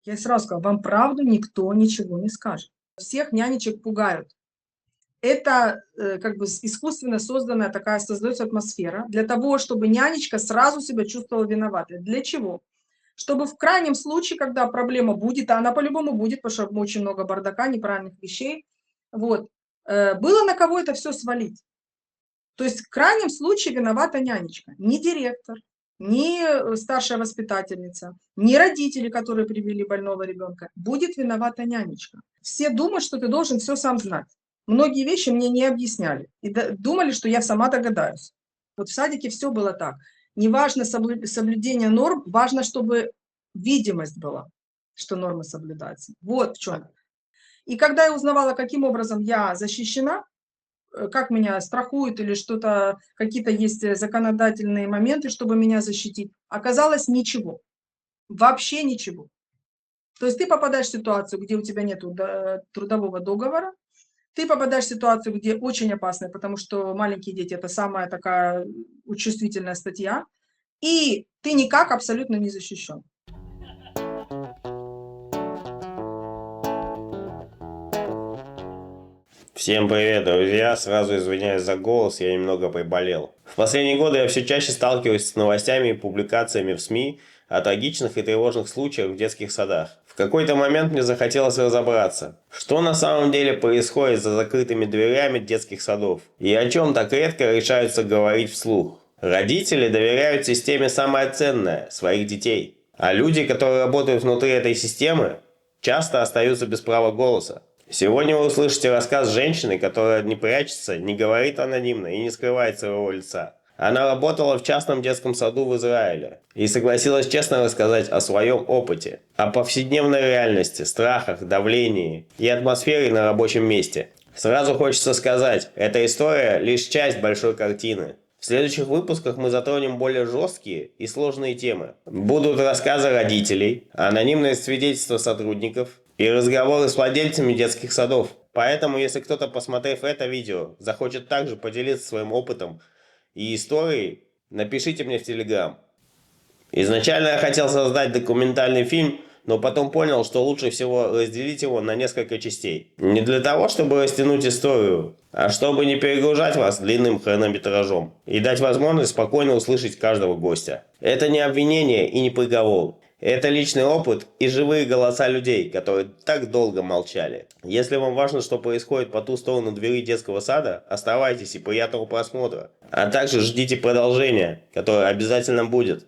Я сразу сказала, вам правду никто ничего не скажет. Всех нянечек пугают. Это как бы искусственно созданная такая, создается атмосфера для того, чтобы нянечка сразу себя чувствовала виноватой. Для чего? Чтобы в крайнем случае, когда проблема будет, а она по-любому будет, потому что очень много бардака, неправильных вещей, вот, было на кого это все свалить. То есть в крайнем случае виновата нянечка, не директор, не старшая воспитательница, не родители, которые привели больного ребенка. Будет виновата нянечка. Все думают, что ты должен все сам знать. Многие вещи мне не объясняли и думали, что я сама догадаюсь. Вот в садике все было так. Не важно соблюдение норм, важно, чтобы видимость была, что нормы соблюдаются. Вот в чем. И когда я узнавала, каким образом я защищена, как меня страхуют или что-то, какие-то есть законодательные моменты, чтобы меня защитить, оказалось ничего. Вообще ничего. То есть ты попадаешь в ситуацию, где у тебя нет трудового договора, ты попадаешь в ситуацию, где очень опасно, потому что маленькие дети – это самая такая чувствительная статья, и ты никак абсолютно не защищен. Всем привет, друзья! Сразу извиняюсь за голос, я немного приболел. В последние годы я все чаще сталкиваюсь с новостями и публикациями в СМИ о трагичных и тревожных случаях в детских садах. В какой-то момент мне захотелось разобраться, что на самом деле происходит за закрытыми дверями детских садов и о чем так редко решаются говорить вслух. Родители доверяют системе самое ценное – своих детей. А люди, которые работают внутри этой системы, часто остаются без права голоса. Сегодня вы услышите рассказ женщины, которая не прячется, не говорит анонимно и не скрывает своего лица. Она работала в частном детском саду в Израиле и согласилась честно рассказать о своем опыте, о повседневной реальности, страхах, давлении и атмосфере на рабочем месте. Сразу хочется сказать, эта история лишь часть большой картины. В следующих выпусках мы затронем более жесткие и сложные темы. Будут рассказы родителей, анонимные свидетельства сотрудников и разговоры с владельцами детских садов. Поэтому, если кто-то, посмотрев это видео, захочет также поделиться своим опытом и историей, напишите мне в Telegram. Изначально я хотел создать документальный фильм, но потом понял, что лучше всего разделить его на несколько частей. Не для того, чтобы растянуть историю, а чтобы не перегружать вас длинным хронометражом и дать возможность спокойно услышать каждого гостя. Это не обвинение и не приговор. Это личный опыт и живые голоса людей, которые так долго молчали. Если вам важно, что происходит по ту сторону двери детского сада, оставайтесь и приятного просмотра. А также ждите продолжения, которое обязательно будет.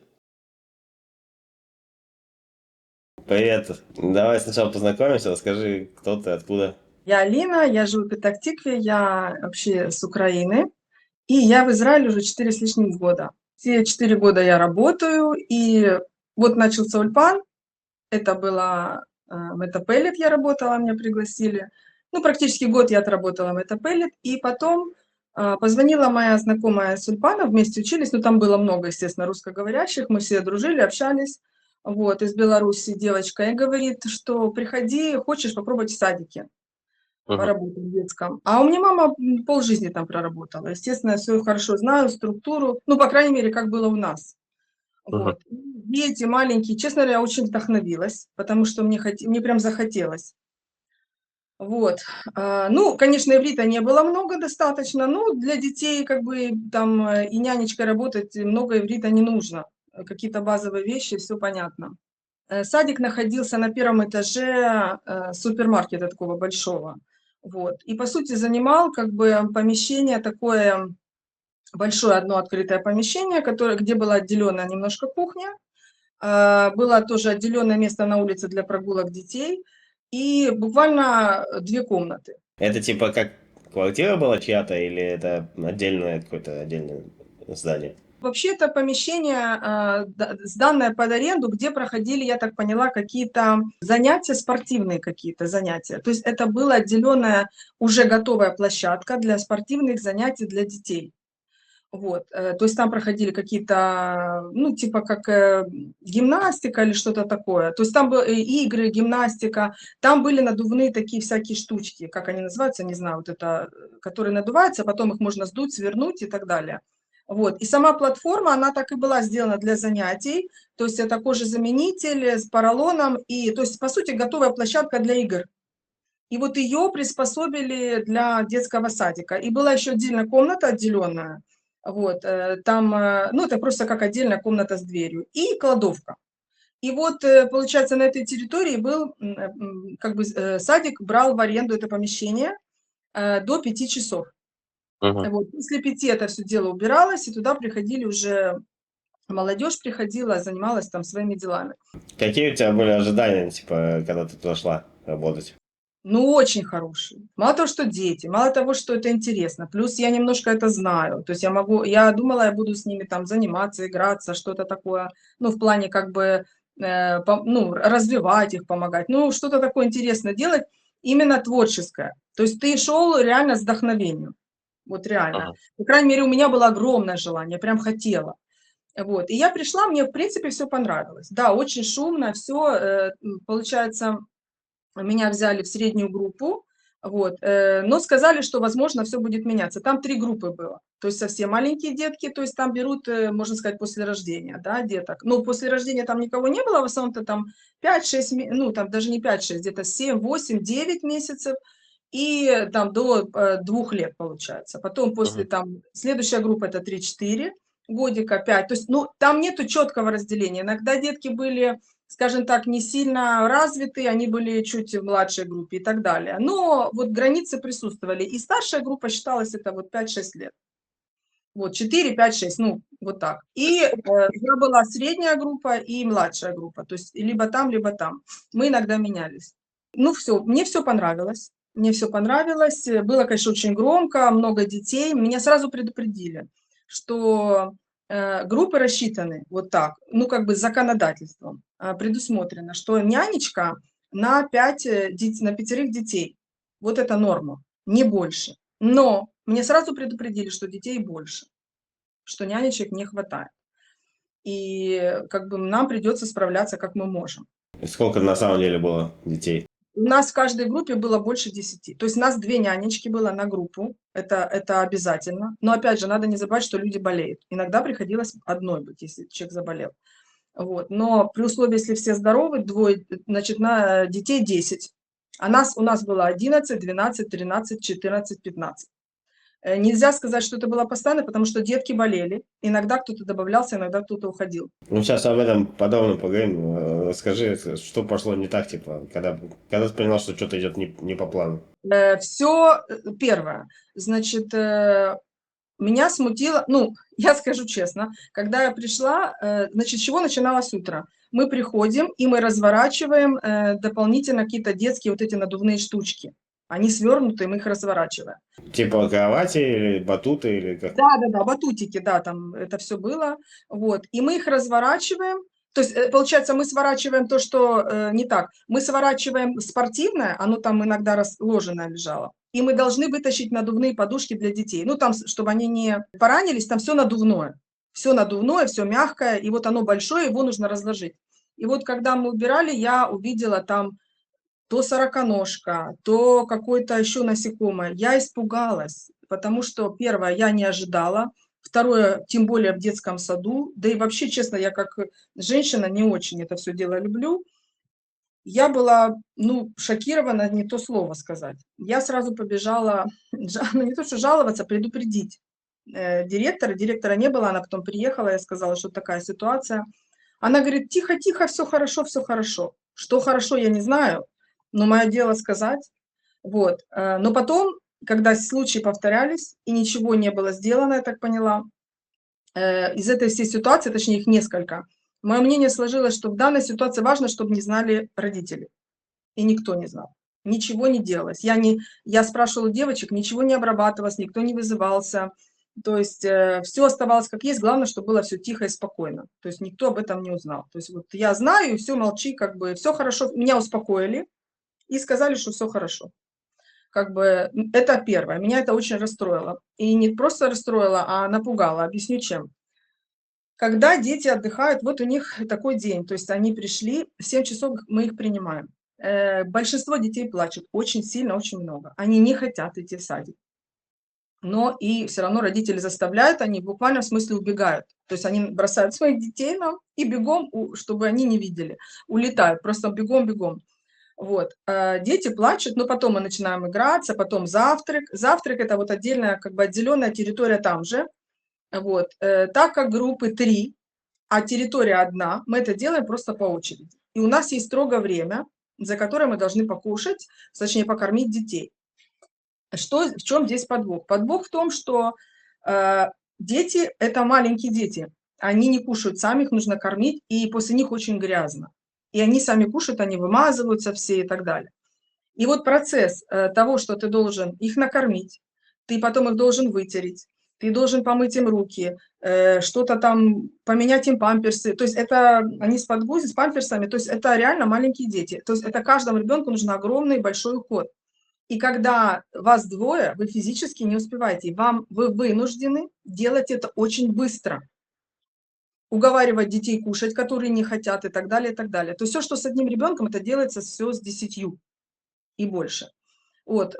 Привет. Давай сначала познакомимся, расскажи, кто ты, откуда. Я Алина, я живу в Петахтикве, я вообще с Украины, и я в Израиле уже 4 с лишним года. Все 4 года я работаю, и вот начался Ульпан, это было Метапеллет, я работала, меня пригласили. Ну, практически год я отработала Метапеллет, и потом позвонила моя знакомая с Ульпана, вместе учились, ну, там было много, естественно, русскоговорящих, мы все дружили, общались, вот, из Беларуси девочка, и говорит, что приходи, хочешь попробовать в садике поработать в детском. А у меня мама полжизни там проработала. Естественно, я все хорошо знаю, структуру, ну, по крайней мере, как было у нас. Вот. Дети маленькие, честно говоря, я очень вдохновилась, потому что мне прям захотелось. Вот. Ну, конечно, иврита не было много достаточно, но для детей как бы там и нянечкой работать много иврита не нужно. Какие-то базовые вещи, все понятно. Садик находился на первом этаже супермаркета такого большого. Вот. И, по сути, занимал как бы помещение такое, большое одно открытое помещение, где была отделена немножко кухня, было тоже отделенное место на улице для прогулок детей и буквально 2 комнаты. Это типа как квартира была чья-то или это отдельное какое-то отдельное здание? Вообще это помещение, сданное под аренду, где проходили, я так поняла, какие-то занятия, спортивные какие-то занятия. То есть это была отделенная, уже готовая площадка для спортивных занятий для детей. Вот, то есть там проходили какие-то, ну, типа как гимнастика или что-то такое. То есть там были игры, гимнастика, там были надувные такие всякие штучки, как они называются, не знаю, вот это, которые надуваются, потом их можно сдуть, свернуть и так далее. Вот. И сама платформа, она так и была сделана для занятий, то есть это кожезаменитель с поролоном, и, то есть, по сути, готовая площадка для игр. И вот ее приспособили для детского садика. И была еще отдельная комната отделенная, вот, там, ну, это просто как отдельная комната с дверью, и кладовка. И вот, получается, на этой территории был, как бы, садик брал в аренду это помещение до 5 часов. Мгм. Вот, после 5 это все дело убиралось, и туда приходили уже, молодежь приходила, занималась там своими делами. Какие у тебя были ожидания, типа, когда ты туда шла работать? Ну, очень хорошие. Мало того, что дети, мало того, что это интересно, плюс я немножко это знаю. То есть я думала, я буду с ними там заниматься, играться, что-то такое, ну, в плане как бы, ну, развивать их, помогать. Ну, что-то такое интересное делать, именно творческое. То есть ты шел реально с вдохновением. Вот реально. Мгм. По крайней мере, у меня было огромное желание, я прям хотела. Вот. И я пришла, мне, в принципе, все понравилось. Да, очень шумно, все, получается, меня взяли в среднюю группу, вот, но сказали, что, возможно, все будет меняться. Там 3 группы было. То есть совсем маленькие детки, то есть там берут, можно сказать, после рождения, да, деток. Ну, после рождения там никого не было, в основном-то там 5-6, ну, там даже не 5-6, где-то 7-8-9 месяцев и там до 2 лет, получается. Потом после Мгм. там следующая группа — это 3-4 годика, 5. То есть, ну, там нету четкого разделения. Иногда детки были, скажем так, не сильно развиты, они были чуть в младшей группе и так далее. Но вот границы присутствовали. И старшая группа считалась это вот 5-6 лет. Вот 4-5-6, ну, вот так. И я была средняя группа и младшая группа, то есть либо там, либо там. Мы иногда менялись. Ну, все, мне все понравилось. Мне все понравилось. Было, конечно, очень громко, много детей. Меня сразу предупредили, что группы рассчитаны вот так, ну, как бы законодательством предусмотрено, что нянечка на 5, на 5 детей. Вот это норма, не больше. Но мне сразу предупредили, что детей больше, что нянечек не хватает. И как бы нам придется справляться, как мы можем. И сколько на самом деле было детей? У нас в каждой группе было больше 10. То есть нас 2 нянечки было на группу. Это обязательно. Но опять же, надо не забывать, что люди болеют. Иногда приходилось одной быть, если человек заболел. Вот. Но при условии, если все здоровы, двое, значит, на детей 10. У нас было 11, 12, 13, 14, 15. Нельзя сказать, что это было постоянно, потому что детки болели. Иногда кто-то добавлялся, иногда кто-то уходил. Ну, сейчас об этом подробно поговорим. Скажи, что пошло не так, типа, когда ты поняла, что что-то идет не по плану? Все первое. Значит, меня смутило, ну, я скажу честно, когда я пришла, значит, с чего начиналось утро? Мы приходим, и мы разворачиваем дополнительно какие-то детские вот эти надувные штучки. Они свернуты, мы их разворачиваем. Типа кровати или батуты или как? Да-да-да, батутики, да, там это все было. Вот. И мы их разворачиваем. То есть, получается, мы сворачиваем то, что не так. Мы сворачиваем спортивное, оно там иногда разложенное лежало. И мы должны вытащить надувные подушки для детей. Ну, там, чтобы они не поранились, там все надувное. Все надувное, все мягкое, и вот оно большое, его нужно разложить. И вот когда мы убирали, я увидела там то сороконожка, то какое-то еще насекомое. Я испугалась, потому что, первое, я не ожидала, второе, тем более в детском саду, да и вообще, честно, я как женщина не очень это все дело люблю. Я была, ну, шокирована, не то слово сказать. Я сразу побежала, ну, не то что жаловаться, предупредить директора. Директора не было, она потом приехала, я сказала, что такая ситуация. Она говорит: тихо, тихо, все хорошо, все хорошо. Что хорошо, я не знаю, но мое дело сказать. Вот. Но потом, когда случаи повторялись и ничего не было сделано, я так поняла, из этой всей ситуации, точнее их несколько, мое мнение сложилось, что в данной ситуации важно, чтобы не знали родители. И никто не знал. Ничего не делалось. Я спрашивала у девочек, ничего не обрабатывалось, никто не вызывался. То есть все оставалось как есть, главное, чтобы было все тихо и спокойно. То есть никто об этом не узнал. То есть вот я знаю, и все, молчи, как бы все хорошо. Меня успокоили и сказали, что все хорошо. Как бы это первое. Меня это очень расстроило. И не просто расстроило, а напугало. Объясню чем. Когда дети отдыхают, вот у них такой день, то есть они пришли, в 7 часов мы их принимаем. Большинство детей плачут очень сильно, очень много. Они не хотят идти в садик. но и все равно родители заставляют, они буквально в смысле убегают. То есть они бросают своих детей нам и бегом, чтобы они не видели, улетают, просто бегом-бегом. Вот. Дети плачут, но потом мы начинаем играться, потом завтрак. Завтрак – это вот отдельная, как бы отделенная территория там же. Вот. Так как группы 3, а территория одна, мы это делаем просто по очереди. И у нас есть строгое время, за которое мы должны покушать, точнее покормить детей. В чем здесь подвох? Подвох в том, что дети – это маленькие дети. Они не кушают сами, их нужно кормить, и после них очень грязно. И они сами кушают, они вымазываются все и так далее. И вот процесс того, что ты должен их накормить, ты потом их должен вытереть, ты должен помыть им руки, что-то там, поменять им памперсы. То есть это они с подгузи, с памперсами, то есть это реально маленькие дети. То есть это каждому ребенку нужен огромный большой уход. И когда вас двое, вы физически не успеваете, вы вынуждены делать это очень быстро. Уговаривать детей кушать, которые не хотят, и так далее, и так далее. То есть все, что с одним ребенком, это делается все с 10 и больше. Вот.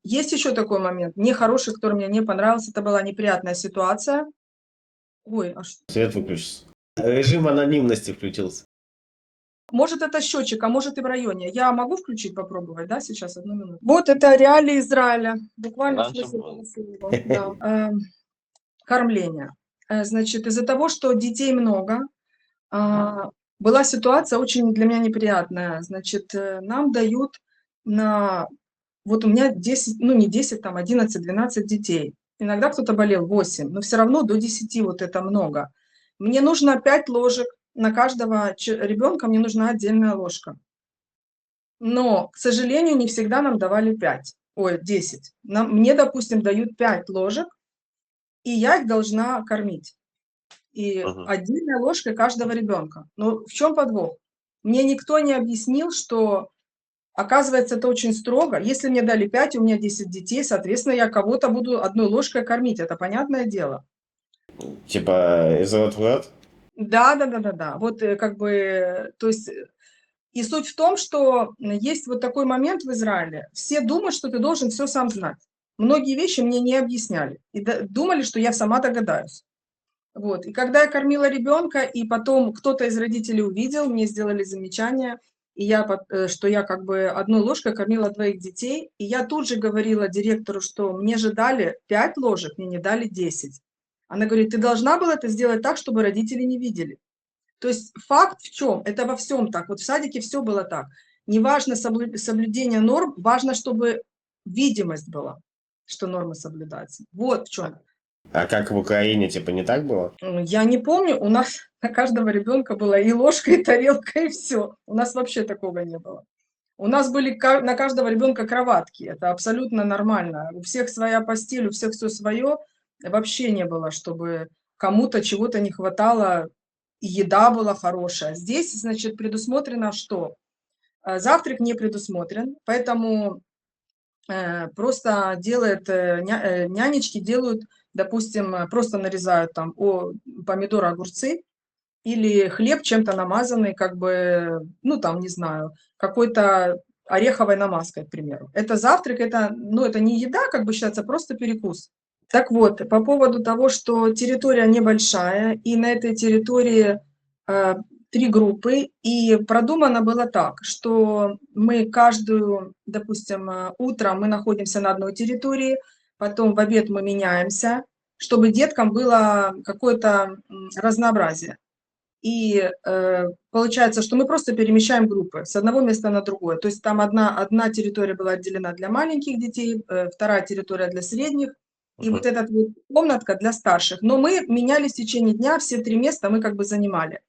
Есть еще такой момент, нехороший, который мне не понравился, это была неприятная ситуация. Ой, а что? Свет выключился. Режим анонимности включился. Может, это счетчик, а может и в районе. Я могу включить, попробовать, да, сейчас, одну минуту. Вот это реалии Израиля, буквально в Раньше смысле было. этого слова, да. Кормление. Значит, из-за того, что детей много, была ситуация очень для меня неприятная. Значит, нам дают вот у меня 10, ну не 10, там 11-12 детей. Иногда кто-то болел 8, но все равно до 10 вот это много. Мне нужно 5 ложек, на каждого ребенка мне нужна отдельная ложка. Но, к сожалению, не всегда нам давали 5, ой, 10. Мне, допустим, дают 5 ложек, и я их должна кормить. И Мгм. отдельной ложкой каждого ребенка. Но в чем подвох? Мне никто не объяснил, что, оказывается, это очень строго. Если мне дали 5, у меня 10 детей, соответственно, я кого-то буду одной ложкой кормить. Это понятное дело. Типа из рот в рот? Да. Вот как бы, то есть, и суть в том, что есть вот такой момент в Израиле. Все думают, что ты должен все сам знать. Многие вещи мне не объясняли. И думали, что я сама догадаюсь. Вот. И когда я кормила ребенка, и потом кто-то из родителей увидел, мне сделали замечание, что я как бы одной ложкой кормила двоих детей, и я тут же говорила директору, что мне же дали 5 ложек, мне не дали 10. Она говорит, ты должна была это сделать так, чтобы родители не видели. То есть факт в чем? Это во всем так. Вот в садике все было так. Не важно соблюдение норм, важно, чтобы видимость была, что нормы соблюдаются. Вот в чем. А как в Украине, типа, не так было? Я не помню, у нас на каждого ребенка была и ложка, и тарелка, и все. У нас вообще такого не было. У нас были на каждого ребенка кроватки. Это абсолютно нормально. У всех своя постель, у всех все свое. Вообще не было, чтобы кому-то чего-то не хватало, и еда была хорошая. Здесь, значит, предусмотрено что? Завтрак не предусмотрен, поэтому просто нянечки делают, допустим, просто нарезают там помидоры, огурцы или хлеб чем-то намазанный, как бы, ну там, не знаю, какой-то ореховой намазкой, к примеру. Это завтрак, это не еда, как бы считается, просто перекус. Так вот, по поводу того, что территория небольшая, и на этой территории 3 группы, и продумано было так, что мы каждую, допустим, утром мы находимся на одной территории, потом в обед мы меняемся, чтобы деткам было какое-то разнообразие. И получается, что мы просто перемещаем группы с одного места на другое. То есть там одна территория была отделена для маленьких детей, вторая территория для средних, и вот эта вот комнатка для старших. Но мы менялись в течение дня, все 3 места мы как бы занимали.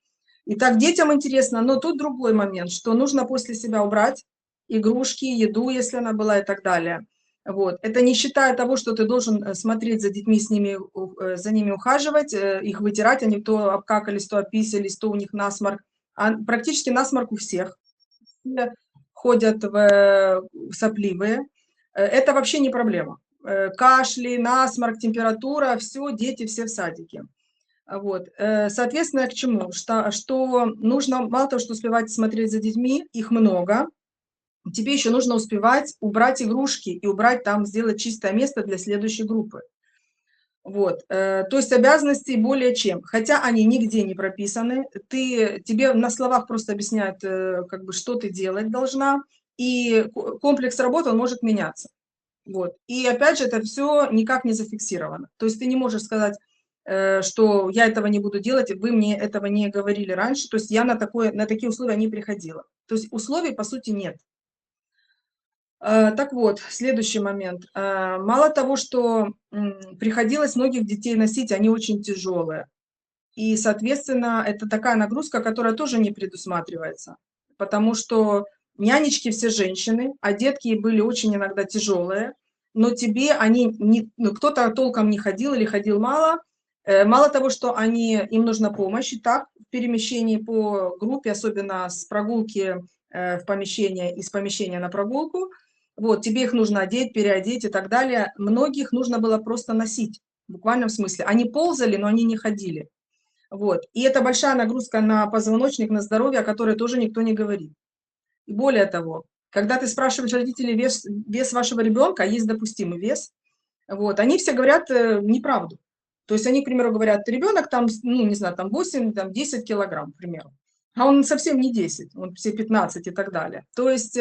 И так детям интересно, но тут другой момент, что нужно после себя убрать игрушки, еду, если она была, и так далее. Вот. Это не считая того, что ты должен смотреть за детьми, за ними ухаживать, их вытирать, они то обкакались, то описались, то у них насморк. Практически насморк у всех. Все ходят сопливые. Это вообще не проблема. Кашли, насморк, температура, все, дети все в садике. Вот. Соответственно, к чему? Что нужно мало того, что успевать смотреть за детьми, их много, тебе еще нужно успевать убрать игрушки и убрать там, сделать чистое место для следующей группы. Вот, то есть обязанностей более чем. Хотя они нигде не прописаны, тебе на словах просто объясняют, как бы, что ты делать должна, и комплекс работы, он может меняться. Вот. И опять же, это все никак не зафиксировано. То есть ты не можешь сказать, что я этого не буду делать, вы мне этого не говорили раньше. То есть я на такие условия не приходила. То есть условий, по сути, нет. Так вот, следующий момент. Мало того, что приходилось многих детей носить, они очень тяжелые. И, соответственно, это такая нагрузка, которая тоже не предусматривается. Потому что нянечки все женщины, а детки были очень иногда тяжелые, но тебе они не, ну, кто-то толком не ходил или ходил мало. Мало того, что им нужна помощь и так в перемещении по группе, особенно с прогулки в помещение, из помещения на прогулку, вот, тебе их нужно одеть, переодеть и так далее. Многих нужно было просто носить, в буквальном смысле. Они ползали, но они не ходили. Вот. И это большая нагрузка на позвоночник, на здоровье, о которой тоже никто не говорит. И более того, когда ты спрашиваешь родителей вес вашего ребенка, есть допустимый вес, вот, они все говорят неправду. То есть они, к примеру, говорят, ребенок там, ну, не знаю, там 8, там 10 килограмм, к примеру. А он совсем не 10, он все 15 и так далее. То есть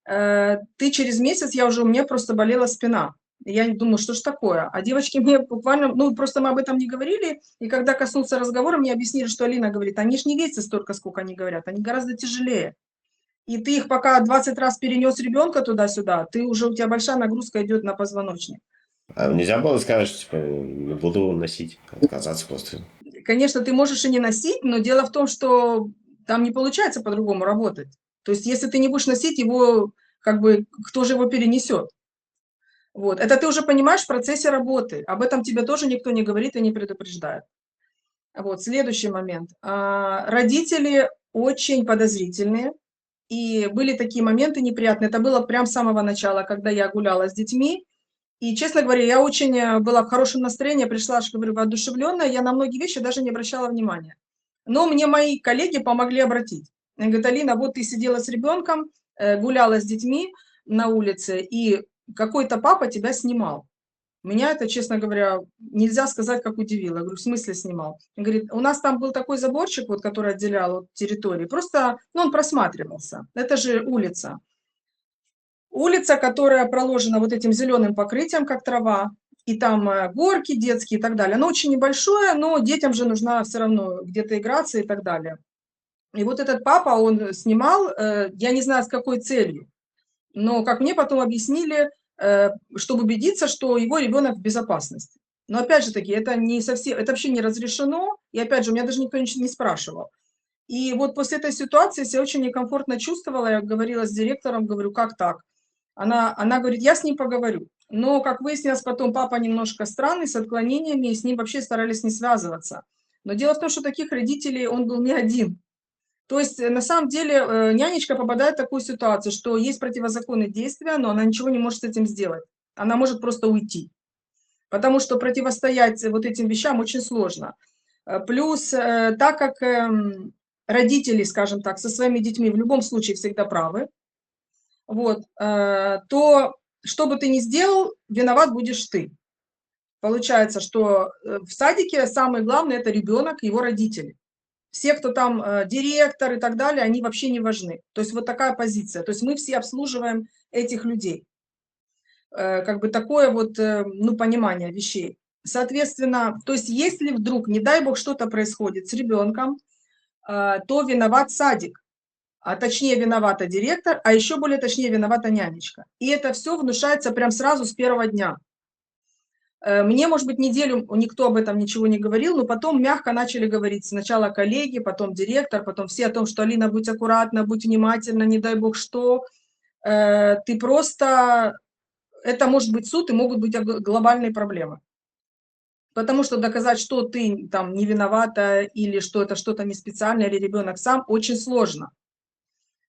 ты через месяц, у меня просто болела спина. Я не думаю, что ж такое. А девочки мне буквально, ну, просто мы об этом не говорили, и когда коснулся разговора, мне объяснили, что Алина говорит, они ж не весят столько, сколько они говорят, они гораздо тяжелее. И ты их пока 20 раз перенес ребенка туда-сюда, у тебя большая нагрузка идет на позвоночник. А нельзя было сказать, что типа, не буду носить, отказаться просто. Конечно, ты можешь и не носить, но дело в том, что там не получается по-другому работать. То есть если ты не будешь носить его, как бы, кто же его перенесет? Вот. Это ты уже понимаешь в процессе работы. Об этом тебе тоже никто не говорит и не предупреждает. Вот. Следующий момент. Родители очень подозрительные. И были такие моменты неприятные. Это было прям с самого начала, когда я гуляла с детьми. И, честно говоря, я очень была в хорошем настроении, пришла, что говорю, воодушевленная, я на многие вещи даже не обращала внимания. Но мне мои коллеги помогли обратить. Они говорят, Алина, вот ты сидела с ребенком, гуляла с детьми на улице, и какой-то папа тебя снимал. Меня это, честно говоря, нельзя сказать, как удивило. Я говорю, в смысле снимал? Он говорит, у нас там был такой заборчик, вот, который отделял от территории, просто, ну, он просматривался. Это же улица. Улица, которая проложена вот этим зеленым покрытием, как трава, и там горки детские и так далее. Оно очень небольшое, но детям же нужно все равно где-то играться и так далее. И вот этот папа, он снимал, я не знаю, с какой целью, но, как мне потом объяснили, чтобы убедиться, что его ребенок в безопасности. Но опять же таки, это не совсем, это вообще не разрешено, и опять же, у меня даже никто ничего не спрашивал. И вот после этой ситуации я себя очень некомфортно чувствовала, я говорила с директором, говорю, как так? Она говорит, я с ним поговорю. Но, как выяснилось, потом папа немножко странный, с отклонениями, и с ним вообще старались не связываться. Но дело в том, что таких родителей он был не один. То есть, на самом деле, нянечка попадает в такую ситуацию, что есть противозаконные действия, но она ничего не может с этим сделать. Она может просто уйти. Потому что противостоять вот этим вещам очень сложно. Плюс, так как родители, скажем так, со своими детьми в любом случае всегда правы, вот, то что бы ты ни сделал, виноват будешь ты. Получается, что в садике самое главное – это ребенок, его родители. Все, кто там директор и так далее, они вообще не важны. То есть вот такая позиция. То есть мы все обслуживаем этих людей. Как бы такое вот, ну, понимание вещей. Соответственно, то есть если вдруг, не дай бог, что-то происходит с ребенком, то виноват садик. А точнее виновата директор, а еще более точнее виновата нянечка. И это все внушается прям сразу с первого дня. Мне, может быть, неделю никто об этом ничего не говорил, но потом мягко начали говорить. Сначала коллеги, потом директор, потом все о том, что Алина, будь аккуратна, будь внимательна, не дай бог что. Ты просто... Это может быть суд, и могут быть глобальные проблемы. Потому что доказать, что ты там не виновата, или что это что-то не специальное, или ребенок сам, очень сложно.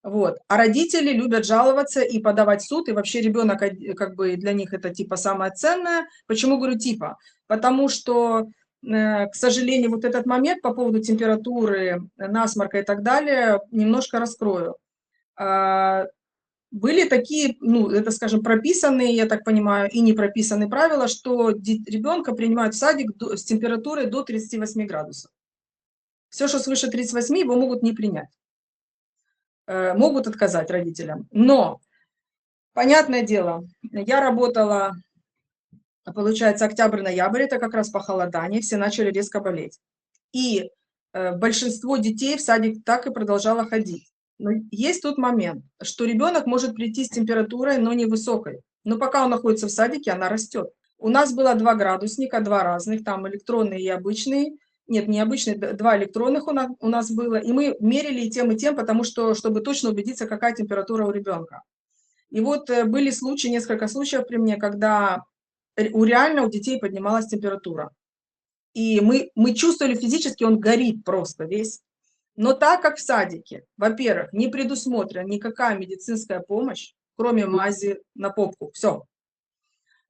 Вот. А родители любят жаловаться и подавать в суд, и вообще ребенок, как бы для них это типа самое ценное. Почему говорю типа? Потому что, к сожалению, вот этот момент по поводу температуры, насморка и так далее немножко раскрою. были такие, ну, это, скажем, прописанные, я так понимаю, и не прописанные правила, что ребенка принимают в садик с температурой до 38 градусов. Все, что свыше 38, его могут не принять. Могут отказать родителям. Но, понятное дело, я работала, получается, октябрь-ноябрь, это как раз похолодание, все начали резко болеть. И большинство детей в садик так и продолжало ходить. Но есть тут момент, что ребенок может прийти с температурой, но не высокой. Но пока он находится в садике, она растет. У нас было 2 градусника, 2 разных, там электронные и обычные. Нет, не обычные, 2 электронных у нас было. И мы мерили и тем, потому что, чтобы точно убедиться, какая температура у ребенка. И вот были случаи, несколько случаев при мне, когда реально у детей поднималась температура. И мы чувствовали физически, он горит просто весь. Но так как в садике, во-первых, не предусмотрена никакая медицинская помощь, кроме мази на попку, все.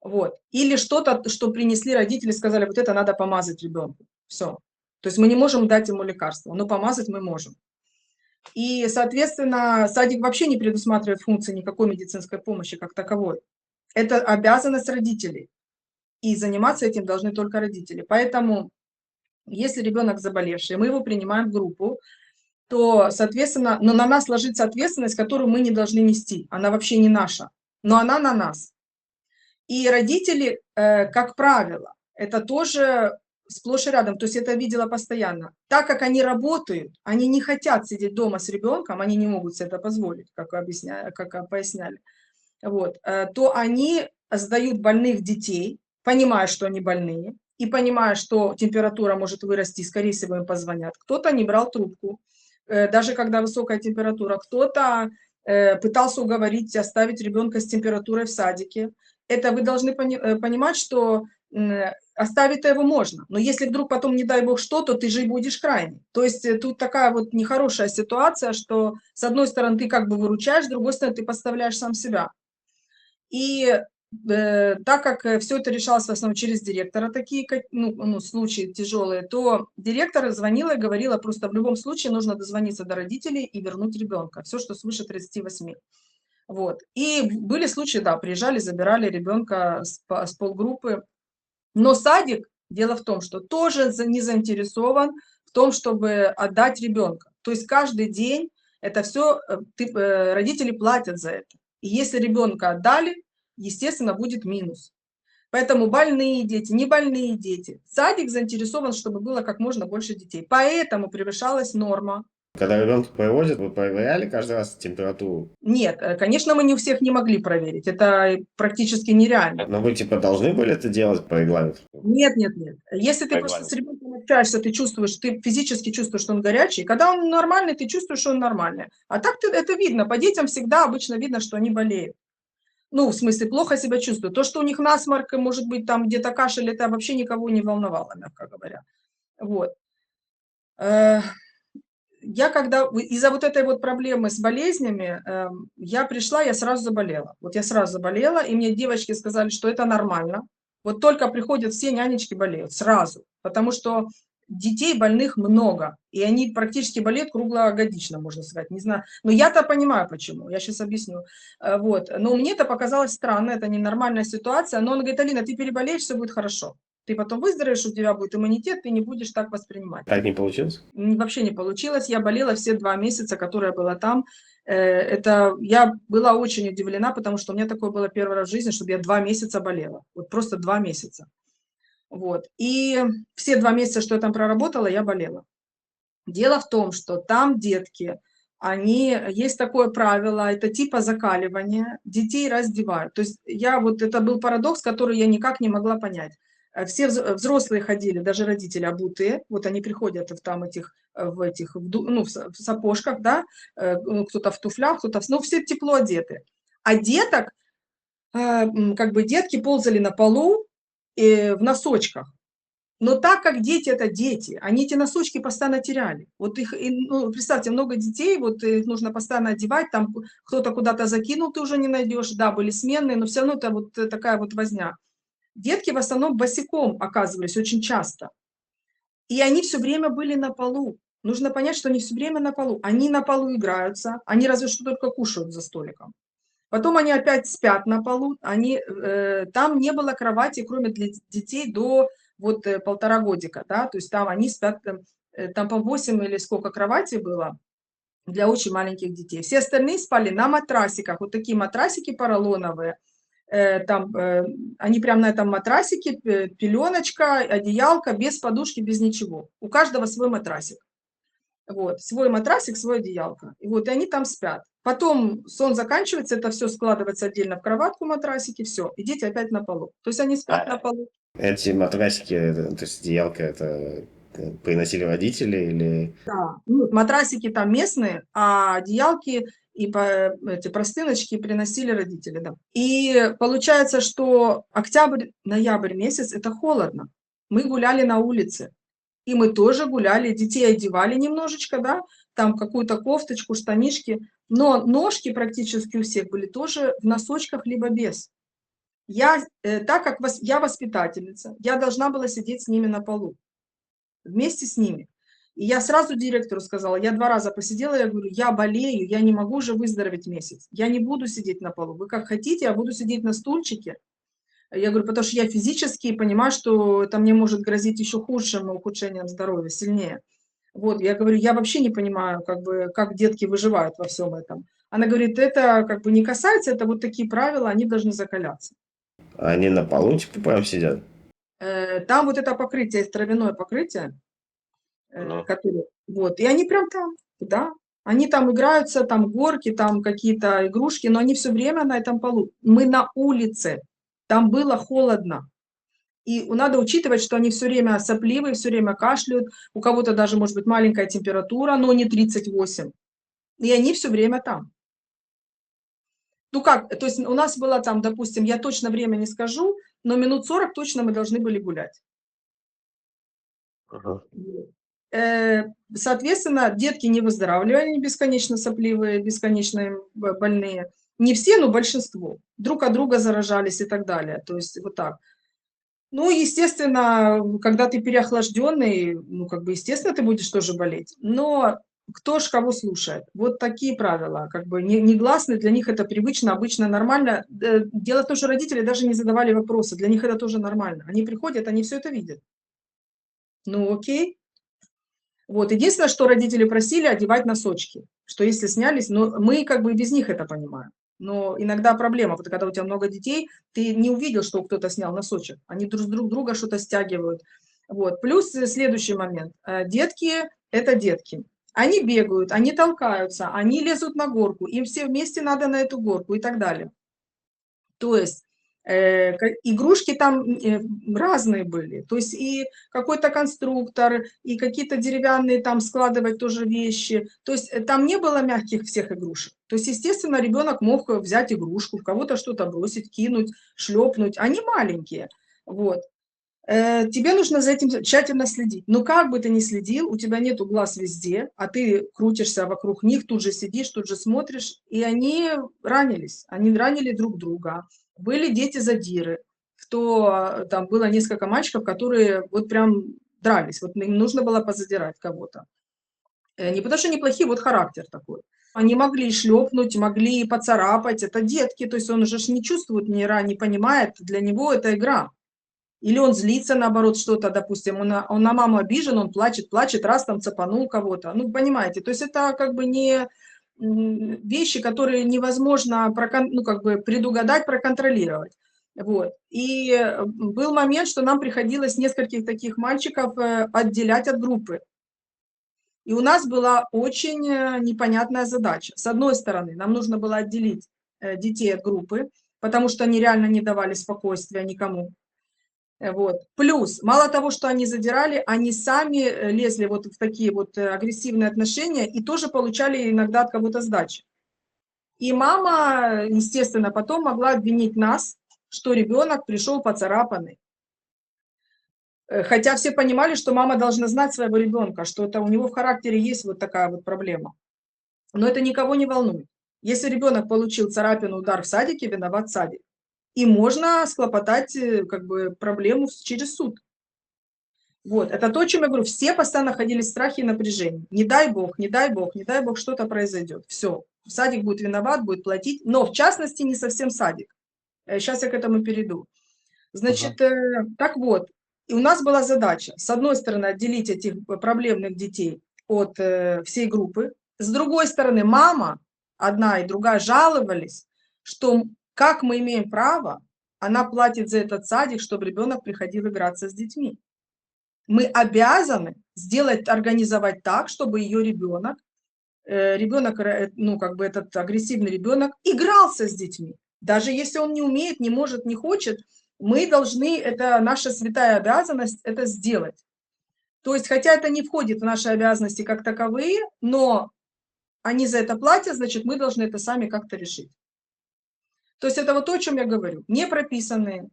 Вот. Или что-то, что принесли родители, сказали, вот это надо помазать ребенку, все. То есть мы не можем дать ему лекарство, но помазать мы можем. И, соответственно, садик вообще не предусматривает функции никакой медицинской помощи как таковой. Это обязанность родителей. И заниматься этим должны только родители. Поэтому, если ребенок заболевший, мы его принимаем в группу, то, соответственно, но на нас ложится ответственность, которую мы не должны нести. Она вообще не наша, но она на нас. И родители, как правило, это тоже сплошь и рядом, то есть это видела постоянно. Так как они работают, они не хотят сидеть дома с ребенком, они не могут себе это позволить, как поясняли, вот, то они сдают больных детей, понимая, что они больные, и понимая, что температура может вырасти, скорее всего, им позвонят. Кто-то не брал трубку, даже когда высокая температура, кто-то пытался уговорить оставить ребенка с температурой в садике. Это вы должны понимать, что оставить-то его можно, но если вдруг потом, не дай бог, что, то ты же и будешь крайний. То есть тут такая вот нехорошая ситуация, что с одной стороны ты как бы выручаешь, с другой стороны ты подставляешь сам себя. И так как все это решалось в основном через директора, такие случаи тяжелые, то директор звонила и говорила, просто в любом случае нужно дозвониться до родителей и вернуть ребенка, все, что свыше 38. Вот. И были случаи, да, приезжали, забирали ребенка с полгруппы. Но садик, дело в том, что тоже не заинтересован в том, чтобы отдать ребенка. То есть каждый день это все родители платят за это. И если ребенка отдали, естественно, будет минус. Поэтому больные дети, не больные дети. Садик заинтересован, чтобы было как можно больше детей. Поэтому превышалась норма. Когда ребенка привозят, вы проверяли каждый раз температуру? Нет, конечно, мы не у всех не могли проверить. Это практически нереально. Но вы типа должны были это делать по регламенту? Нет, нет, нет. Если ты просто с ребенком общаешься, ты чувствуешь, ты физически чувствуешь, что он горячий. Когда он нормальный, ты чувствуешь, что он нормальный. А так это видно. По детям всегда обычно видно, что они болеют. Ну, в смысле, плохо себя чувствуют. То, что у них насморк, может быть, там где-то кашель, это вообще никого не волновало, мягко говоря. Вот. Я когда из-за вот этой вот проблемы с болезнями, я пришла, я сразу заболела. Вот я сразу заболела, и мне девочки сказали, что это нормально. Вот только приходят все нянечки болеют сразу, потому что детей больных много, и они практически болеют круглогодично, можно сказать. Не знаю, но я-то понимаю, почему. Я сейчас объясню. Вот. Но мне это показалось странно, это ненормальная ситуация. Но он говорит, Алина, ты переболеешь, все будет хорошо. Ты потом выздоровеешь, у тебя будет иммунитет, ты не будешь так воспринимать. Так не получилось? Вообще не получилось. Я болела все 2 месяца, которые я была там. Я была очень удивлена, потому что у меня такое было первый раз в жизни, чтобы я 2 месяца болела. Вот просто 2 месяца. Вот. И все 2 месяца, что я там проработала, я болела. Дело в том, что там детки, есть такое правило, это типа закаливания, детей раздевают. То есть это был парадокс, который я никак не могла понять. Все взрослые ходили, даже родители обутые, вот они приходят в сапожках, да, кто-то в туфлях, все тепло одеты. А деток, как бы детки ползали на полу в носочках. Но так как дети это дети, они эти носочки постоянно теряли. Вот представьте, много детей, вот их нужно постоянно одевать, там кто-то куда-то закинул, ты уже не найдешь. Да, были сменные, но все равно это вот такая вот возня. Детки в основном босиком оказывались очень часто. И они все время были на полу. Нужно понять, что они все время на полу. Они на полу играются, они разве что только кушают за столиком. Потом они опять спят на полу. Там не было кровати, кроме для детей до вот 1,5 годика, да, то есть там они спят, там по 8 или сколько кроватей было для очень маленьких детей. Все остальные спали на матрасиках, вот такие матрасики поролоновые, они прям на этом матрасике, пеленочка, одеялка, без подушки, без ничего. У каждого свой матрасик. Вот, свой матрасик, свой одеялко. И вот, и они там спят. Потом сон заканчивается, это все складывается отдельно в кроватку, матрасики, все. И дети опять на полу. То есть они спят на А полу. эти матрасики, то есть одеялка, это приносили родители или... Да. Ну, матрасики там местные, а одеялки и эти простыночки приносили родители, да. И получается, что октябрь, ноябрь месяц — это холодно. Мы гуляли на улице. И мы тоже гуляли, детей одевали немножечко, да, там какую-то кофточку, штанишки, но ножки практически у всех были тоже в носочках либо без. Так как я воспитательница, я должна была сидеть с ними на полу, вместе с ними. И я сразу директору сказала, я 2 раза посидела, я говорю, я болею, я не могу уже выздороветь месяц, я не буду сидеть на полу, вы как хотите, я буду сидеть на стульчике. Я говорю, потому что я физически понимаю, что это мне может грозить еще худшим ухудшением здоровья, сильнее. Вот, я говорю, я вообще не понимаю, как бы, как детки выживают во всем этом. Она говорит, это как бы не касается, это вот такие правила, они должны закаляться. Они на полу, типа, прям сидят? Там вот это покрытие, травяное покрытие, Ну, вот, и они прям там, да. Они там играются, там горки, там какие-то игрушки, но они все время на этом полу. Мы на улице, там было холодно. И надо учитывать, что они все время сопливые, все время кашляют, у кого-то даже может быть маленькая температура, но не 38. И они все время там. Ну как, то есть у нас было там, допустим, я точно время не скажу, но минут 40 точно мы должны были гулять. ага. Вот. Соответственно, детки не выздоравливали, они бесконечно сопливые, бесконечно больные. Не все, но большинство. Друг от друга заражались и так далее. То есть вот так. Ну, естественно, когда ты переохлажденный, ну, как бы, естественно, ты будешь тоже болеть. Но кто ж кого слушает? Вот такие правила, как бы негласны, для них это привычно, обычно, нормально. Дело в том, что родители даже не задавали вопросы, для них это тоже нормально. Они приходят, они все это видят. Ну, окей. Вот, единственное, что родители просили одевать носочки, что если снялись, но мы как бы и без них это понимаем. Но иногда проблема, вот когда у тебя много детей, ты не увидел, что кто-то снял носочек, они друг друга что-то стягивают. Вот. Плюс следующий момент. Детки — это детки. Они бегают, они толкаются, они лезут на горку, им все вместе надо на эту горку и так далее. То есть игрушки там разные были. То есть и какой-то конструктор, и какие-то деревянные там складывать тоже вещи. То есть там не было мягких всех игрушек. То есть, естественно, ребенок мог взять игрушку, в кого-то что-то бросить, кинуть, шлепнуть. Они маленькие. Вот. Тебе нужно за этим тщательно следить. Но как бы ты ни следил, у тебя нету глаз везде, а ты крутишься вокруг них, тут же сидишь, тут же смотришь, и они ранились, они ранили друг друга. Были дети-задиры, там было несколько мальчиков, которые вот прям дрались, вот им нужно было позадирать кого-то. Не потому что они плохие, вот характер такой. Они могли шлепнуть, могли поцарапать, это детки, то есть он уже ж не чувствует, не понимает, для него это игра. Или он злится, наоборот, что-то, допустим, он на маму обижен, он плачет, плачет, раз там цапанул кого-то. Ну, понимаете, то есть это как бы не вещи, которые невозможно ну, как бы предугадать, проконтролировать. Вот. И был момент, что нам приходилось нескольких таких мальчиков отделять от группы. И у нас была очень непонятная задача. С одной стороны, нам нужно было отделить детей от группы, потому что они реально не давали спокойствия никому. Вот. Плюс, мало того, что они задирали, они сами лезли вот в такие вот агрессивные отношения и тоже получали иногда от кого-то сдачи. И мама, естественно, потом могла обвинить нас, что ребенок пришел поцарапанный. Хотя все понимали, что мама должна знать своего ребенка, что это у него в характере есть вот такая вот проблема. Но это никого не волнует. Если ребенок получил царапину, удар в садике, виноват садик. И можно схлопотать как бы проблему через суд. Вот, это то, о чем я говорю. Все постоянно находились в страхе и напряжении. Не дай бог, не дай бог, не дай бог, что-то произойдет. Все. Садик будет виноват, будет платить, но в частности не совсем садик. Сейчас я к этому перейду. Ага. Значит, так вот, и у нас была задача, с одной стороны, отделить этих проблемных детей от всей группы, с другой стороны, мама, одна и другая, жаловались, что как мы имеем право, она платит за этот садик, чтобы ребенок приходил играться с детьми. Мы обязаны сделать, организовать так, чтобы ее ребенок, ну, как бы этот агрессивный ребенок игрался с детьми. Даже если он не умеет, не может, не хочет, мы должны, это наша святая обязанность, это сделать. То есть, хотя это не входит в наши обязанности как таковые, но они за это платят, значит, мы должны это сами как-то решить. То есть это вот то, о чем я говорю. Не прописанные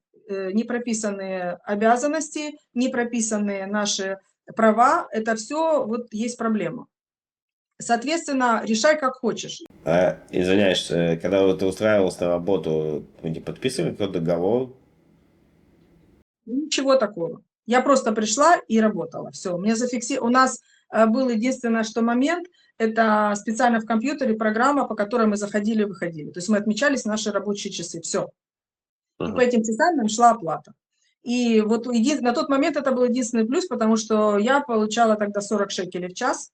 обязанности, не прописанные наши права, это все вот есть проблема. Соответственно, решай как хочешь. Извиняюсь, когда вот ты устраивался на работу, вы не подписывали какой-то договор? Ничего такого. Я просто пришла и работала. Все, мне у нас был единственное, что момент, это специально в компьютере программа, по которой мы заходили и выходили. То есть мы отмечались наши рабочие часы, все. И по этим часам нам шла оплата. И вот на тот момент это был единственный плюс, потому что я получала тогда 40 шекелей в час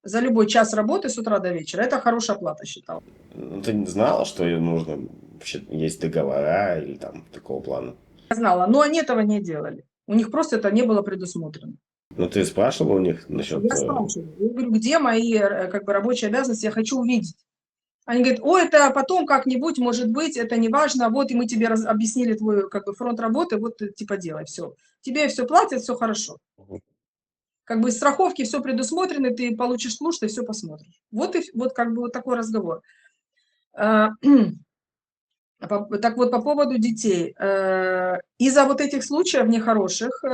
за любой час работы с утра до вечера. Это хорошая оплата, считала. Ну, ты не знала, что нужно, вообще есть договора или там такого плана? Я знала, но они этого не делали. У них просто это не было предусмотрено. Ну, ты спрашивал у них насчет... Я спрашиваю, я говорю, где мои как бы рабочие обязанности, я хочу увидеть. Они говорят, о, это потом как-нибудь, может быть, это не важно, вот и мы тебе объяснили твой как бы фронт работы, вот ты, типа делай, все. Тебе все платят, все хорошо. Как бы страховки все предусмотрены, ты получишь служ, ты все посмотришь. Вот и вот как бы вот такой разговор. Так вот, по поводу детей. Из-за вот этих случаев нехороших,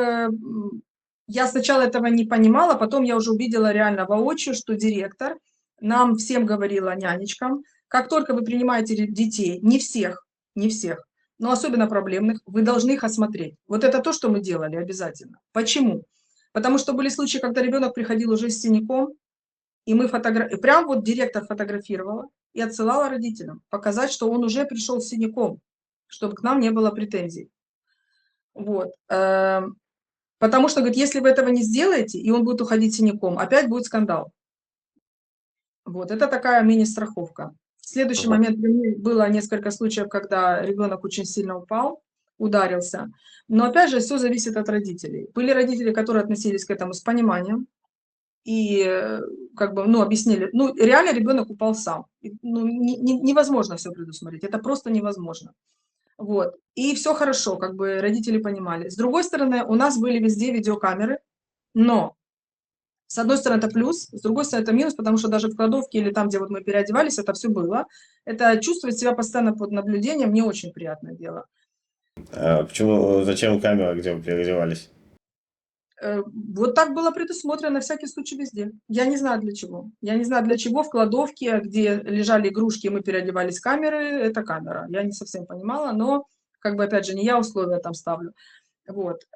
я сначала этого не понимала, потом я уже увидела реально воочию, что директор нам всем говорила, нянечкам, как только вы принимаете детей, не всех, но особенно проблемных, вы должны их осмотреть. Вот это то, что мы делали обязательно. Почему? Потому что были случаи, когда ребенок приходил уже с синяком, и мы прям вот директор фотографировала и отсылала родителям, показать, что он уже пришел с синяком, чтобы к нам не было претензий. Вот. Потому что, говорит, если вы этого не сделаете, и он будет уходить с синяком, опять будет скандал. Вот, это такая мини-страховка. В следующий момент было несколько случаев, когда ребенок очень сильно упал, ударился. Но опять же, все зависит от родителей. Были родители, которые относились к этому с пониманием, и как бы, ну, объяснили, ну, реально ребенок упал сам. Ну, невозможно все предусмотреть, это просто невозможно. Вот. И все хорошо, как бы родители понимали. С другой стороны, у нас были везде видеокамеры, но с одной стороны это плюс, с другой стороны это минус, потому что даже в кладовке или там, где вот мы переодевались, это все было. Это чувствовать себя постоянно под наблюдением не очень приятное дело. Почему, зачем камера, где вы переодевались? Вот так было предусмотрено на всякий случай везде. Я не знаю для чего. Я не знаю для чего в кладовке, где лежали игрушки, мы переодевались камеры, это камера. Я не совсем понимала, но как бы опять же не я условия там ставлю. Вот.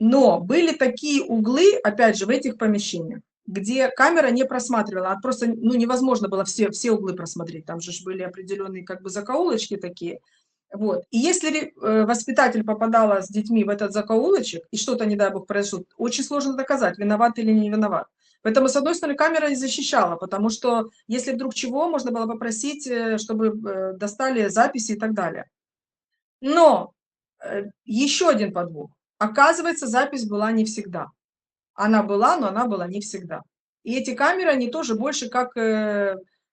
Но были такие углы, опять же, в этих помещениях, где камера не просматривала, просто ну, невозможно было все углы просмотреть. Там же были определенные как бы закоулочки такие. Вот. И если воспитатель попадала с детьми в этот закоулочек, и что-то, не дай бог, произошло, очень сложно доказать, виноват или не виноват. Поэтому, с одной стороны, камера и защищала, потому что если вдруг чего, можно было попросить, чтобы достали записи и так далее. Но еще один подвох. Оказывается, запись была не всегда. Она была, но она была не всегда. И эти камеры, они тоже больше как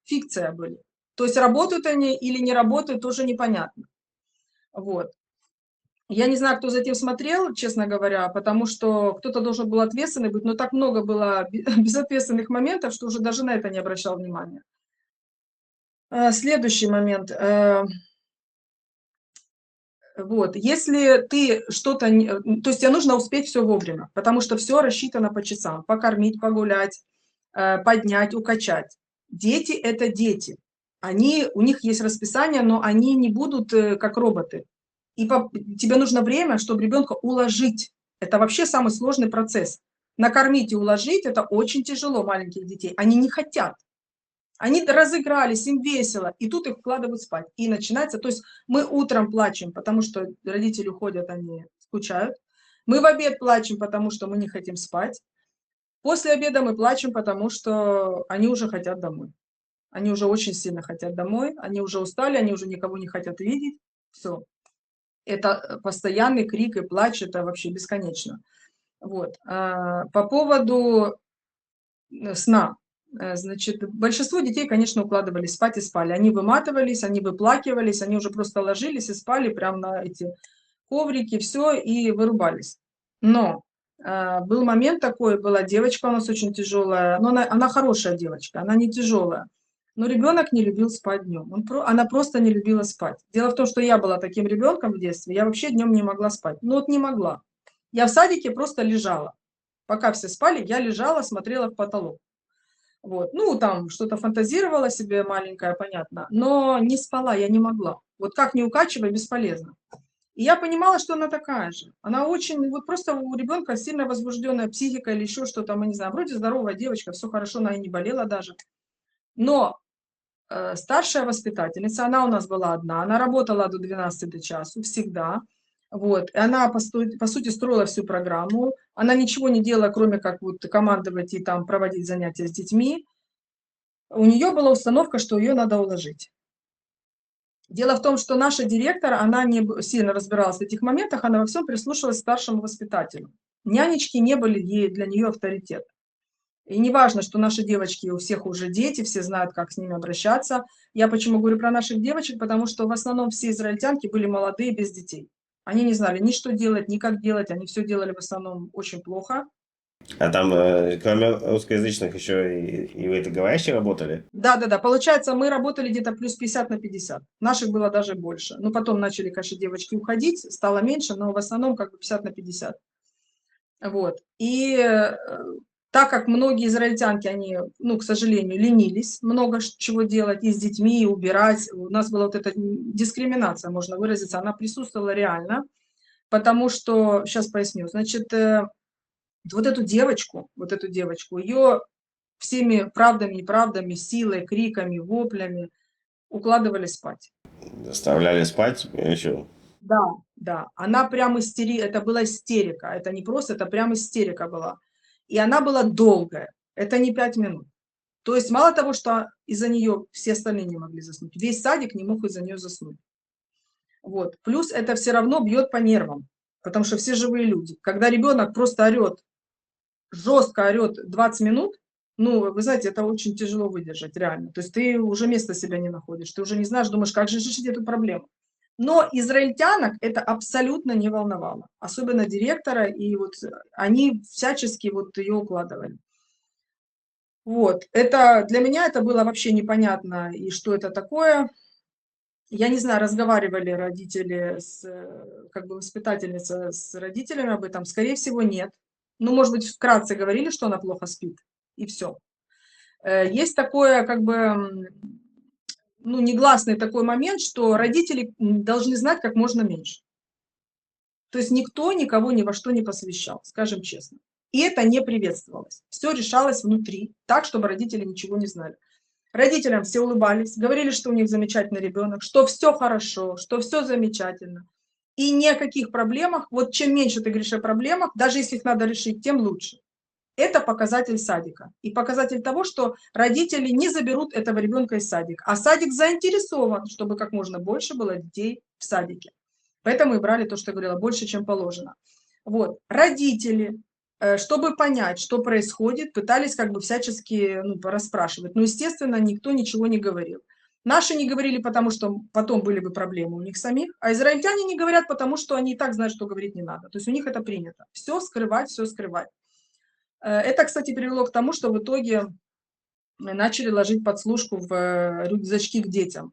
фикция были. То есть работают они или не работают, тоже непонятно. Вот. Я не знаю, кто за этим смотрел, честно говоря, потому что кто-то должен был ответственный быть, но так много было безответственных моментов, что уже даже на это не обращал внимания. Следующий момент. Вот, если ты что-то, то есть тебе нужно успеть все вовремя, потому что все рассчитано по часам. Покормить, погулять, поднять, укачать. Дети – это дети. У них есть расписание, но они не будут как роботы. И тебе нужно время, чтобы ребенка уложить. Это вообще самый сложный процесс. Накормить и уложить – это очень тяжело маленьких детей. Они не хотят. Они разыгрались, им весело, и тут их укладывают спать. И начинается, то есть мы утром плачем, потому что родители уходят, они скучают. Мы в обед плачем, потому что мы не хотим спать. После обеда мы плачем, потому что они уже хотят домой. Они уже очень сильно хотят домой, они уже устали, они уже никого не хотят видеть. Все. Это постоянный крик и плач, это вообще бесконечно. Вот. По поводу сна. Значит, большинство детей, конечно, укладывались спать и спали. Они выматывались, они выплакивались, они уже просто ложились и спали прямо на эти коврики, все, и вырубались. Но был момент такой, была девочка у нас очень тяжелая, но она хорошая девочка, она не тяжелая. Но ребенок не любил спать днем. Она просто не любила спать. Дело в том, что я была таким ребенком в детстве, я вообще днем не могла спать. Ну вот не могла. Я в садике просто лежала. Пока все спали, я лежала, смотрела в потолок. Вот. Ну, там что-то фантазировала себе маленькое, понятно, но не спала, я не могла. Вот как не укачивай, бесполезно. И я понимала, что она такая же. Она очень, вот просто у ребенка сильно возбужденная психика или еще что-то, мы не знаем. Вроде здоровая девочка, все хорошо, она и не болела даже. Но старшая воспитательница, она у нас была одна, она работала до 12 до часу всегда. Вот. И она, по сути, строила всю программу. Она ничего не делала, кроме как вот командовать и там проводить занятия с детьми. У нее была установка, что ее надо уложить. Дело в том, что наша директор, она не сильно разбиралась в этих моментах, она во всем прислушивалась к старшему воспитателю. Нянечки не были для нее авторитет. И не важно, что наши девочки, у всех уже дети, все знают, как с ними обращаться. Я почему говорю про наших девочек, потому что в основном все израильтянки были молодые, без детей. Они не знали ни что делать, ни как делать, они все делали в основном очень плохо. А там, кроме русскоязычных, еще и вы это говорящие работали? Да-да-да, получается, мы работали где-то плюс 50 на 50. Наших было даже больше. Ну, потом начали, конечно, девочки уходить, стало меньше, но в основном как бы 50 на 50. Вот. И так как многие израильтянки, они, ну, к сожалению, ленились много чего делать, и с детьми, и убирать. У нас была вот эта дискриминация, можно выразиться, она присутствовала реально, потому что, сейчас поясню, значит, вот эту девочку, ее всеми правдами и неправдами, силой, криками, воплями укладывали спать. Заставляли спать еще? Да, да, она прям это была истерика, это не просто, это прям истерика была. И она была долгая, это не 5 минут. То есть мало того, что из-за нее все остальные не могли заснуть, весь садик не мог из-за нее заснуть. Вот. Плюс это все равно бьет по нервам, потому что все живые люди. Когда ребенок просто орет, жестко орет 20 минут, ну, вы знаете, это очень тяжело выдержать, реально. То есть ты уже места себя не находишь, ты уже не знаешь, думаешь, как же решить эту проблему. Но израильтянок это абсолютно не волновало, особенно директора, и вот они всячески вот ее укладывали. Вот, это для меня это было вообще непонятно, и что это такое. Я не знаю, разговаривали родители как бы воспитательница с родителями об этом, скорее всего, нет. Ну, может быть, вкратце говорили, что она плохо спит, и все. Есть такое, как бы, ну, негласный такой момент, что родители должны знать как можно меньше. То есть никто никого ни во что не посвящал, скажем честно. И это не приветствовалось. Все решалось внутри, так, чтобы родители ничего не знали. Родителям все улыбались, говорили, что у них замечательный ребенок, что все хорошо, что все замечательно. И ни о каких проблемах, вот чем меньше ты говоришь о проблемах, даже если их надо решить, тем лучше. Это показатель садика. И показатель того, что родители не заберут этого ребенка из садика. А садик заинтересован, чтобы как можно больше было детей в садике. Поэтому и брали то, что я говорила, больше, чем положено. Вот. Родители, чтобы понять, что происходит, пытались как бы всячески расспрашивать. Но, естественно, никто ничего не говорил. Наши не говорили, потому что потом были бы проблемы у них самих, а израильтяне не говорят, потому что они и так знают, что говорить не надо. То есть у них это принято. Все скрывать, все скрывать. Это, кстати, привело к тому, что в итоге начали ложить подслушку в рюкзачки к детям.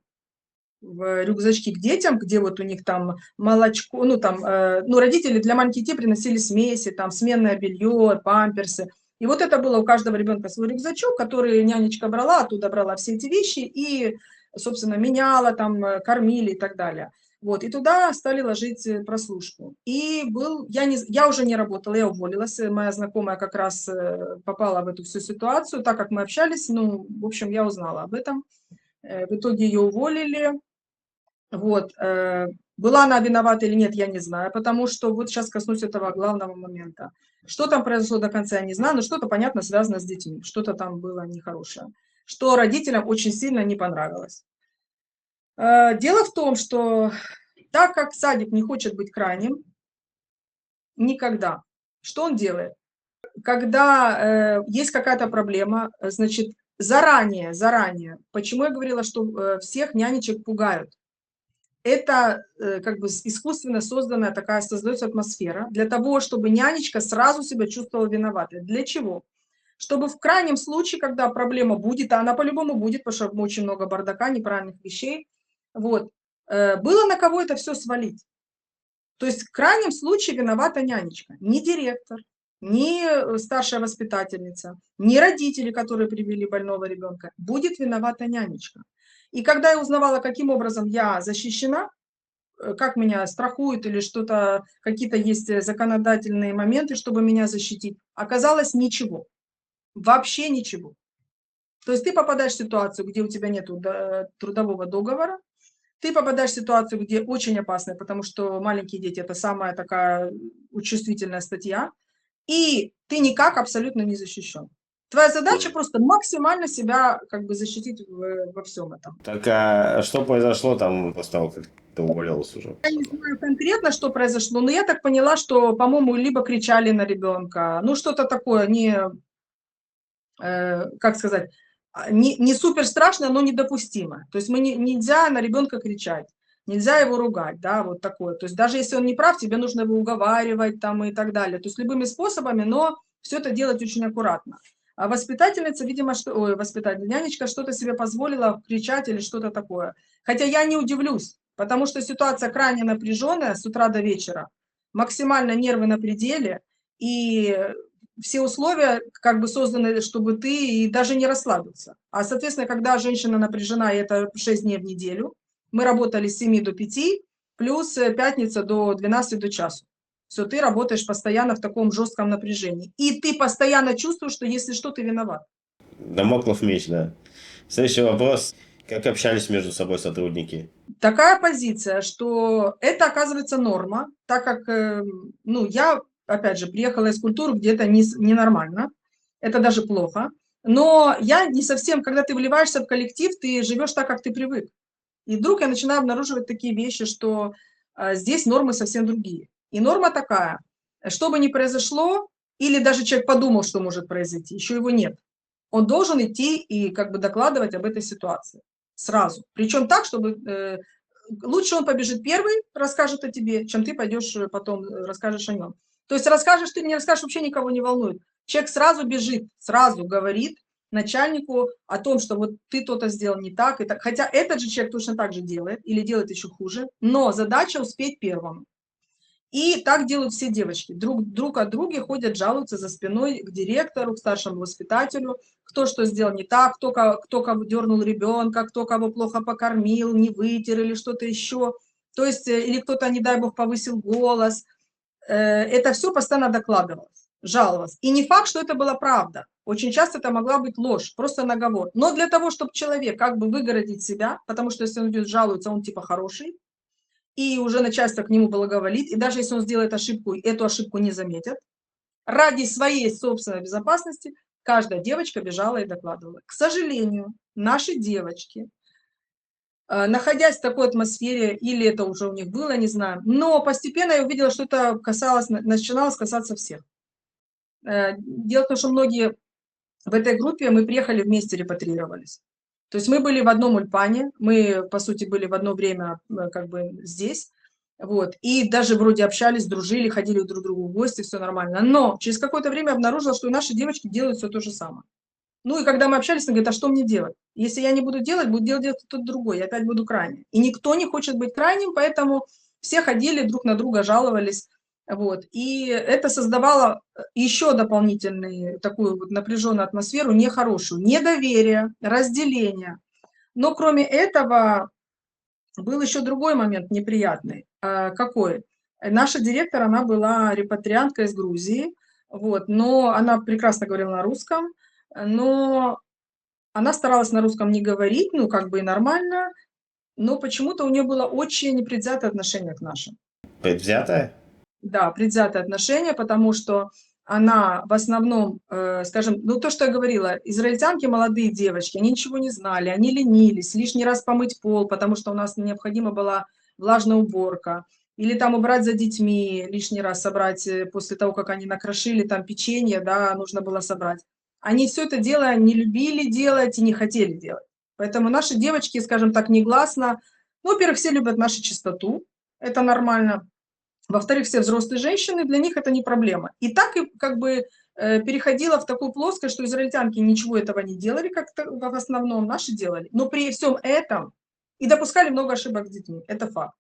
В рюкзачки к детям, где вот у них там молочко, родители для маленьких детей приносили смеси, там сменное белье, памперсы. И вот это было у каждого ребенка свой рюкзачок, который нянечка брала, оттуда брала все эти вещи и, собственно, меняла, там, кормили и так далее. Вот, и туда стали ложить прослушку. И я уже не работала, я уволилась. Моя знакомая как раз попала в эту всю ситуацию, так как мы общались, ну, в общем, я узнала об этом. В итоге ее уволили. Вот. Была она виновата или нет, я не знаю, потому что вот сейчас коснусь этого главного момента. Что там произошло до конца, я не знаю, но что-то, понятно, связано с детьми, что-то там было нехорошее, что родителям очень сильно не понравилось. Дело в том, что так как садик не хочет быть крайним никогда, что он делает? Когда есть какая-то проблема, значит, заранее, почему я говорила, что всех нянечек пугают? Это как бы искусственно созданная такая, создается атмосфера для того, чтобы нянечка сразу себя чувствовала виноватой. Для чего? Чтобы в крайнем случае, когда проблема будет, а она по-любому будет, потому что очень много бардака, неправильных вещей, вот, было на кого это все свалить. То есть в крайнем случае виновата нянечка, не директор, не старшая воспитательница, не родители, которые привели больного ребенка. Будет виновата нянечка. И когда я узнавала, каким образом я защищена, как меня страхуют или что-то, какие-то есть законодательные моменты, чтобы меня защитить, оказалось ничего, вообще ничего. То есть ты попадаешь в ситуацию, где у тебя нет трудового договора, ты попадаешь в ситуацию, где очень опасно, потому что маленькие дети – это самая такая чувствительная статья, и ты никак абсолютно не защищен. Твоя задача просто максимально себя как бы защитить во всем этом. Так, а что произошло там после того, как ты уволилась уже? Я не знаю конкретно, что произошло, но я так поняла, что, по-моему, либо кричали на ребенка, ну что-то такое, как сказать, не супер страшное, но недопустимо. То есть нельзя на ребенка кричать, нельзя его ругать, да, вот такое. То есть даже если он не прав, тебе нужно его уговаривать там и так далее. То есть любыми способами, но все это делать очень аккуратно. А воспитательница, видимо, нянечка что-то себе позволила кричать или что-то такое. Хотя я не удивлюсь, потому что ситуация крайне напряженная с утра до вечера, максимально нервы на пределе, и все условия как бы созданы, чтобы ты и даже не расслабился. А, соответственно, когда женщина напряжена, и это 6 дней в неделю, мы работали с 7 до 5, плюс пятница до 12 до часу. Все, ты работаешь постоянно в таком жестком напряжении. И ты постоянно чувствуешь, что если что, ты виноват. Дамоклов меч, да. Следующий вопрос. Как общались между собой сотрудники? Такая позиция, что это оказывается норма, так как, ну, я, опять же, приехала из культуры, где это ненормально, это даже плохо, но я не совсем, когда ты вливаешься в коллектив, ты живешь так, как ты привык. И вдруг я начинаю обнаруживать такие вещи, что здесь нормы совсем другие. И норма такая, что бы ни произошло, или даже человек подумал, что может произойти, еще его нет. Он должен идти и как бы докладывать об этой ситуации сразу. Причем так, чтобы лучше он побежит первый, расскажет о тебе, чем ты пойдешь потом расскажешь о нем. То есть расскажешь ты, не расскажешь, вообще никого не волнует. Человек сразу бежит, сразу говорит начальнику о том, что вот ты то-то сделал не так, и так. Хотя этот же человек точно так же делает или делает еще хуже, но задача успеть первому. И так делают все девочки. Друг от друга ходят, жалуются за спиной к директору, к старшему воспитателю, кто что сделал не так, кто кого дернул ребенка, кто кого плохо покормил, не вытер или что-то еще. То есть, или кто-то, не дай бог, повысил голос. Это все постоянно докладывалось, жаловалось. И не факт, что это была правда. Очень часто это могла быть ложь, просто наговор. Но для того, чтобы человек как бы выгородить себя, потому что если он идет жалуется, он типа хороший, и уже начальство к нему благоволит, и даже если он сделает ошибку, эту ошибку не заметят, ради своей собственной безопасности каждая девочка бежала и докладывала. К сожалению, наши девочки, находясь в такой атмосфере, или это уже у них было, не знаю, но постепенно я увидела, что это начиналось касаться всех. Дело в том, что многие в этой группе, мы приехали вместе, репатриировались. То есть мы были в одном Ульпане, мы, по сути, были в одно время как бы здесь, вот, и даже вроде общались, дружили, ходили друг к другу в гости, все нормально. Но через какое-то время обнаружила, что и наши девочки делают все то же самое. Ну и когда мы общались, она говорит, а что мне делать? Если я не буду делать, будет делать кто-то другой, я опять буду крайним. И никто не хочет быть крайним, поэтому все ходили друг на друга, жаловались. Вот. И это создавало еще дополнительную такую вот напряженную атмосферу, нехорошую, недоверие, разделение. Но кроме этого, Был еще другой момент неприятный. Какой? Наша директор, она была репатриантка из Грузии, вот, но она прекрасно говорила на русском, но она старалась на русском не говорить, ну, как бы и нормально, но почему-то у нее было очень непредвзятое отношение к нашим. Предвзятая? Да, предвзятое отношение, потому что она в основном, скажем, ну, то, что я говорила, израильтянки, молодые девочки, они ничего не знали, они ленились, лишний раз помыть пол, потому что у нас необходима была влажная уборка, или там убрать за детьми, лишний раз собрать, после того, как они накрошили там печенье, да, нужно было собрать. Они все это дело не любили делать и не хотели делать. Поэтому наши девочки, скажем так, негласно, ну, во-первых, все любят нашу чистоту, это нормально. Во-вторых, все взрослые женщины, для них это не проблема. И так и как бы переходила в такую плоскость, что израильтянки ничего этого не делали, как в основном наши делали, но при всем этом и допускали много ошибок с детьми. Это факт.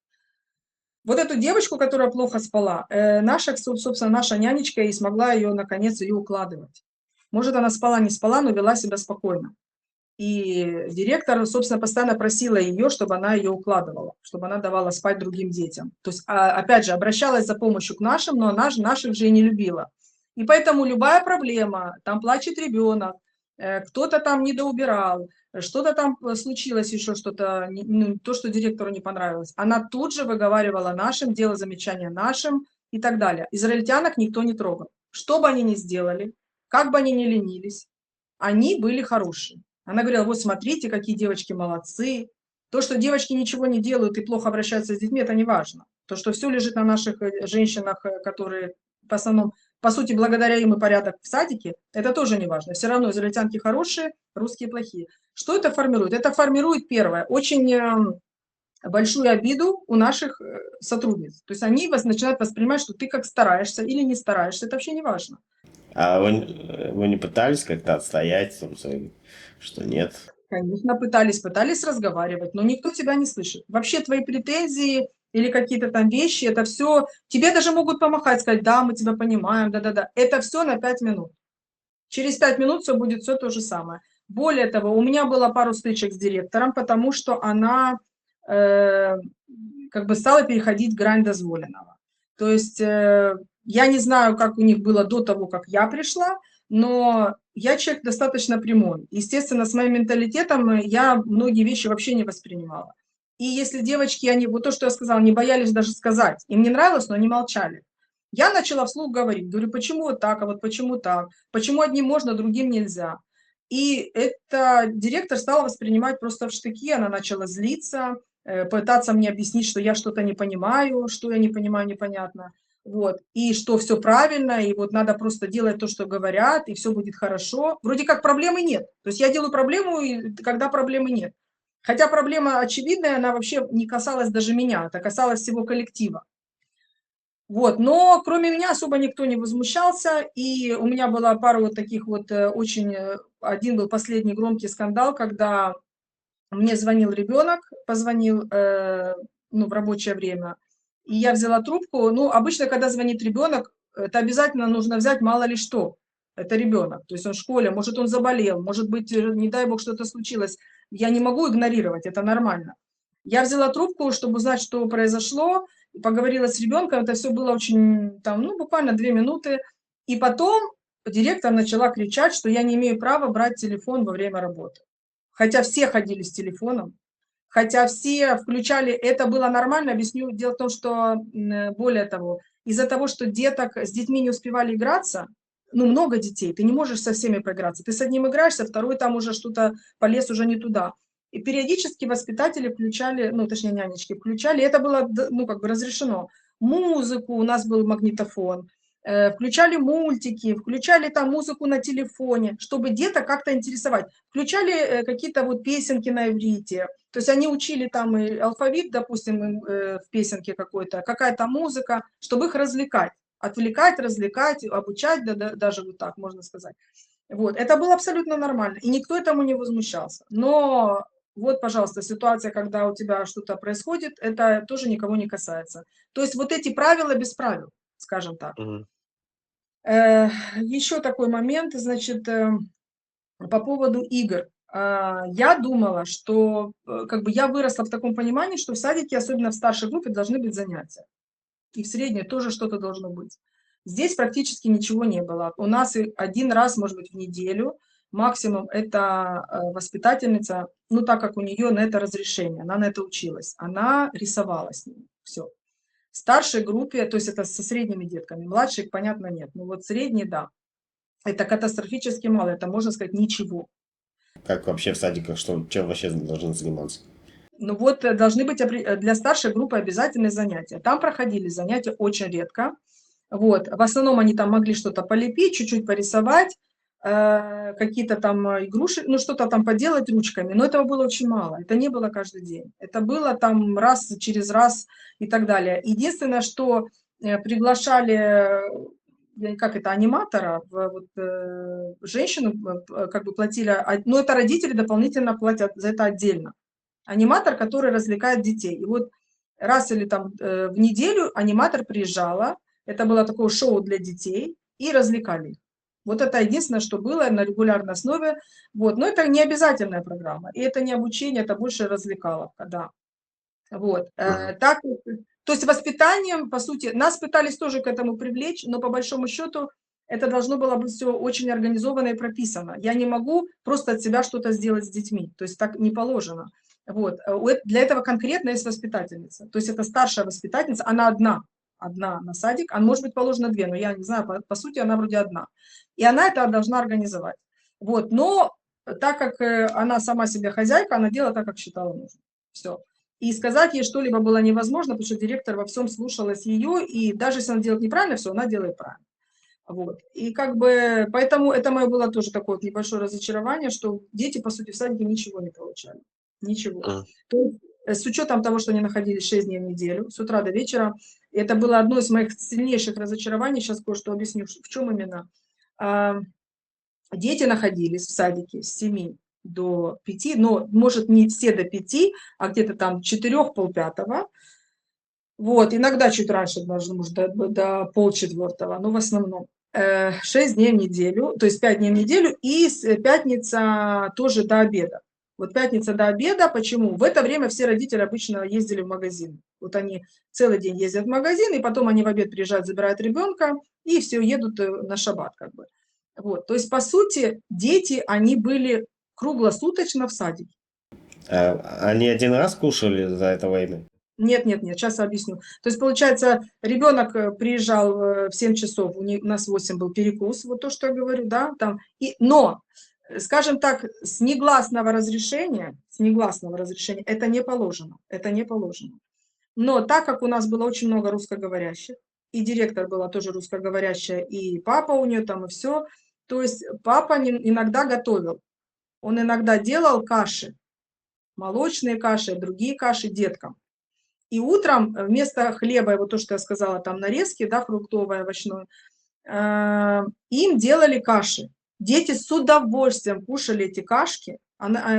Вот эту девочку, которая плохо спала, наша, собственно, наша нянечка и смогла ее, наконец, ее укладывать. Может, она спала, не спала, но вела себя спокойно. И директор, собственно, постоянно просила ее, чтобы она ее укладывала, чтобы она давала спать другим детям. То есть, опять же, обращалась за помощью к нашим, но она же наших же и не любила. И поэтому любая проблема, там плачет ребенок, кто-то там недоубирал, что-то там случилось еще, что-то, ну, то, что директору не понравилось, она тут же выговаривала нашим, делала замечания нашим и так далее. Израильтянок никто не трогал. Что бы они ни сделали, как бы они ни ленились, они были хорошие. Она говорила, вот смотрите, какие девочки молодцы. То, что девочки ничего не делают и плохо обращаются с детьми, это не важно. То, что все лежит на наших женщинах, которые в основном, по сути, благодаря им и порядок в садике, это тоже не важно. Все равно израильтянки хорошие, русские плохие. Что это формирует? Это формирует, первое, очень большую обиду у наших сотрудниц. То есть они начинают воспринимать, что ты как стараешься или не стараешься, это вообще не важно. А вы не пытались как-то отстоять, собственно, что нет? Конечно, пытались разговаривать, но никто тебя не слышит. Вообще твои претензии или какие-то там вещи, это все, тебе даже могут помахать, сказать, да, мы тебя понимаем, да-да-да. Это все на 5 минут. Через 5 минут все будет все то же самое. Более того, у меня было пару стычек с директором, потому что она э, как бы стала переходить грань дозволенного. То есть я не знаю, как у них было до того, как я пришла, но я человек достаточно прямой. Естественно, с моим менталитетом я многие вещи вообще не воспринимала. И если девочки, они, вот то, что я сказала, не боялись даже сказать, им не нравилось, но они молчали. Я начала вслух говорить, говорю, почему вот так, а вот почему так, почему одним можно, другим нельзя. И это директор стала воспринимать просто в штыки, она начала злиться, пытаться мне объяснить, что я что-то не понимаю, что я не понимаю, непонятно. Вот. И что все правильно, и вот надо просто делать то, что говорят, и все будет хорошо. Вроде как проблемы нет. То есть я делаю проблему, когда проблемы нет. Хотя проблема очевидная, она вообще не касалась даже меня, это касалось всего коллектива. Вот, но кроме меня особо никто не возмущался, и у меня была пара вот таких вот очень, один был последний громкий скандал, когда мне звонил ребенок, позвонил, ну, в рабочее время, и я взяла трубку. Ну, обычно, когда звонит ребенок, это обязательно нужно взять мало ли что. Это ребенок, то есть он в школе, может, он заболел, может быть, не дай бог, что-то случилось. Я не могу игнорировать, это нормально. Я взяла трубку, чтобы узнать, что произошло, поговорила с ребенком, это все было очень, там, ну, буквально 2 минуты. И потом директор начала кричать, что я не имею права брать телефон во время работы. Хотя все ходили с телефоном, хотя все включали, это было нормально, объясню. Дело в том, что, более того, из-за того, что деток с детьми не успевали играться, ну, много детей, ты не можешь со всеми поиграться. Ты с одним играешься, второй там уже что-то полез уже не туда. И периодически воспитатели включали, ну, точнее, нянечки включали, и это было, ну, как бы разрешено. Музыку, у нас был магнитофон, включали мультики, включали там музыку на телефоне, чтобы деток как-то интересовать. Включали какие-то вот песенки на иврите, то есть они учили там и алфавит, допустим, в песенке какой-то, какая-то музыка, чтобы их развлекать. Отвлекать, развлекать, обучать, даже вот так можно сказать. Вот. Это было абсолютно нормально, и никто этому не возмущался. Но вот, пожалуйста, ситуация, когда у тебя что-то происходит, это тоже никого не касается. То есть вот эти правила без правил, скажем так. Мгм. Еще такой момент, значит, по поводу игр. Я думала, что как бы я выросла в таком понимании, что в садике, особенно в старшей группе, должны быть занятия. И в средней тоже что-то должно быть. Здесь практически ничего не было. У нас и один раз, может быть, в неделю, максимум это воспитательница, ну, так как у нее на это разрешение, она на это училась, она рисовала с ними, все. В старшей группе, то есть это со средними детками, младших, понятно, нет, но вот средние, да, это катастрофически мало, это, можно сказать, ничего. Как вообще в садиках, что, чем вообще должны заниматься? Ну вот должны быть для старшей группы обязательные занятия. Там проходили занятия очень редко. Вот. В основном они там могли что-то полепить, чуть-чуть порисовать, какие-то там игрушки, ну что-то там поделать ручками. Но этого было очень мало. Это не было каждый день. Это было там раз через раз и так далее. Единственное, что приглашали, как это, аниматора, вот, женщину как бы платили, но это родители дополнительно платят за это отдельно. Аниматор, который развлекает детей. И вот раз или там в неделю аниматор приезжала, это было такое шоу для детей, и развлекали их. Вот это единственное, что было на регулярной основе. Вот. Но это не обязательная программа, и это не обучение, это больше развлекаловка, да. Вот. Мгм. Так, то есть воспитанием, по сути, нас пытались тоже к этому привлечь, но по большому счету это должно было быть все очень организовано и прописано. Я не могу просто от себя что-то сделать с детьми, то есть так не положено. Вот. Для этого конкретно есть воспитательница. То есть это старшая воспитательница, она одна на садик, а может быть положено две, но я не знаю, по сути она вроде одна. И она это должна организовать. Вот. Но так как она сама себе хозяйка, она делала так, как считала нужным. Все. И сказать ей что-либо было невозможно, потому что директор во всем слушалась ее, и даже если она делает неправильно все, она делает правильно. Вот. И как бы, поэтому это мое было тоже такое вот небольшое разочарование, что дети, по сути, в садике ничего не получали. Ничего. Мгм. То есть, с учетом того, что они находились 6 дней в неделю, с утра до вечера, это было одно из моих сильнейших разочарований. Сейчас кое-что объясню, в чем именно. А, Дети находились в садике с 7 до 5, но, может, не все до 5, а где-то там 4, полпятого. Вот, иногда чуть раньше, даже, может, до полчетвертого, но в основном 6 дней в неделю, то есть 5 дней в неделю, и пятница тоже до обеда. Вот пятница до обеда, почему? В это время все родители обычно ездили в магазин. Вот они целый день ездят в магазин, и потом они в обед приезжают, забирают ребенка, и все, едут на шаббат как бы. Вот, то есть, по сути, дети, они были круглосуточно в садике. Они один раз кушали за это время? Нет, нет, нет, сейчас объясню. То есть, получается, ребенок приезжал в 7 часов, у нас в 8 был перекус, вот то, что я говорю, да, там, но, скажем так, с негласного разрешения это не положено, это не положено. Но так как у нас было очень много русскоговорящих, и директор была тоже русскоговорящая, и папа у нее там, и все, то есть папа иногда готовил, он иногда делал каши, молочные каши, другие каши деткам. И утром вместо хлеба, вот то, что я сказала, там нарезки, да, фруктовой, овощной, им делали каши. Дети с удовольствием кушали эти кашки,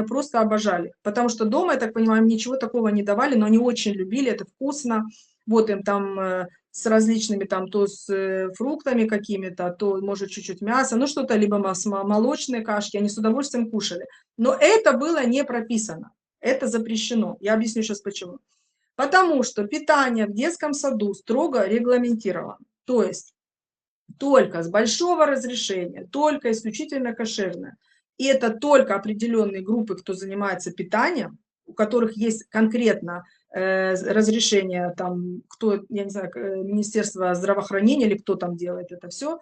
просто обожали. Потому что дома, я так понимаю, им ничего такого не давали, но они очень любили, это вкусно. Вот им там с различными, там, то с фруктами какими-то, то, может, чуть-чуть мяса, ну, что-то, либо молочные кашки, они с удовольствием кушали. Но это было не прописано, это запрещено. Я объясню сейчас почему. Потому что питание в детском саду строго регламентировано. То есть только с большого разрешения, только исключительно кошерное. И это только определенные группы, кто занимается питанием, у которых есть конкретно разрешение, там, кто, я не знаю, Министерство здравоохранения или кто там делает это все.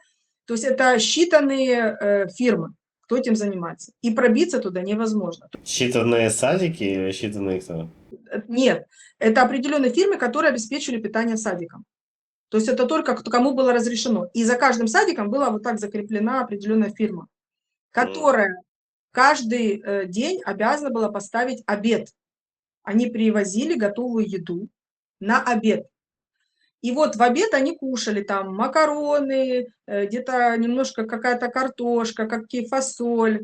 То есть это считанные фирмы, кто этим занимается. И пробиться туда невозможно. Считанные садики или считанные кто? Нет, это определенные фирмы, которые обеспечивали питание садикам. То есть это только кому было разрешено. И за каждым садиком была вот так закреплена определенная фирма, М. которая каждый день обязана была поставить обед. Они привозили готовую еду на обед. И вот в обед они кушали там макароны, где-то немножко какая-то картошка, какие фасоль,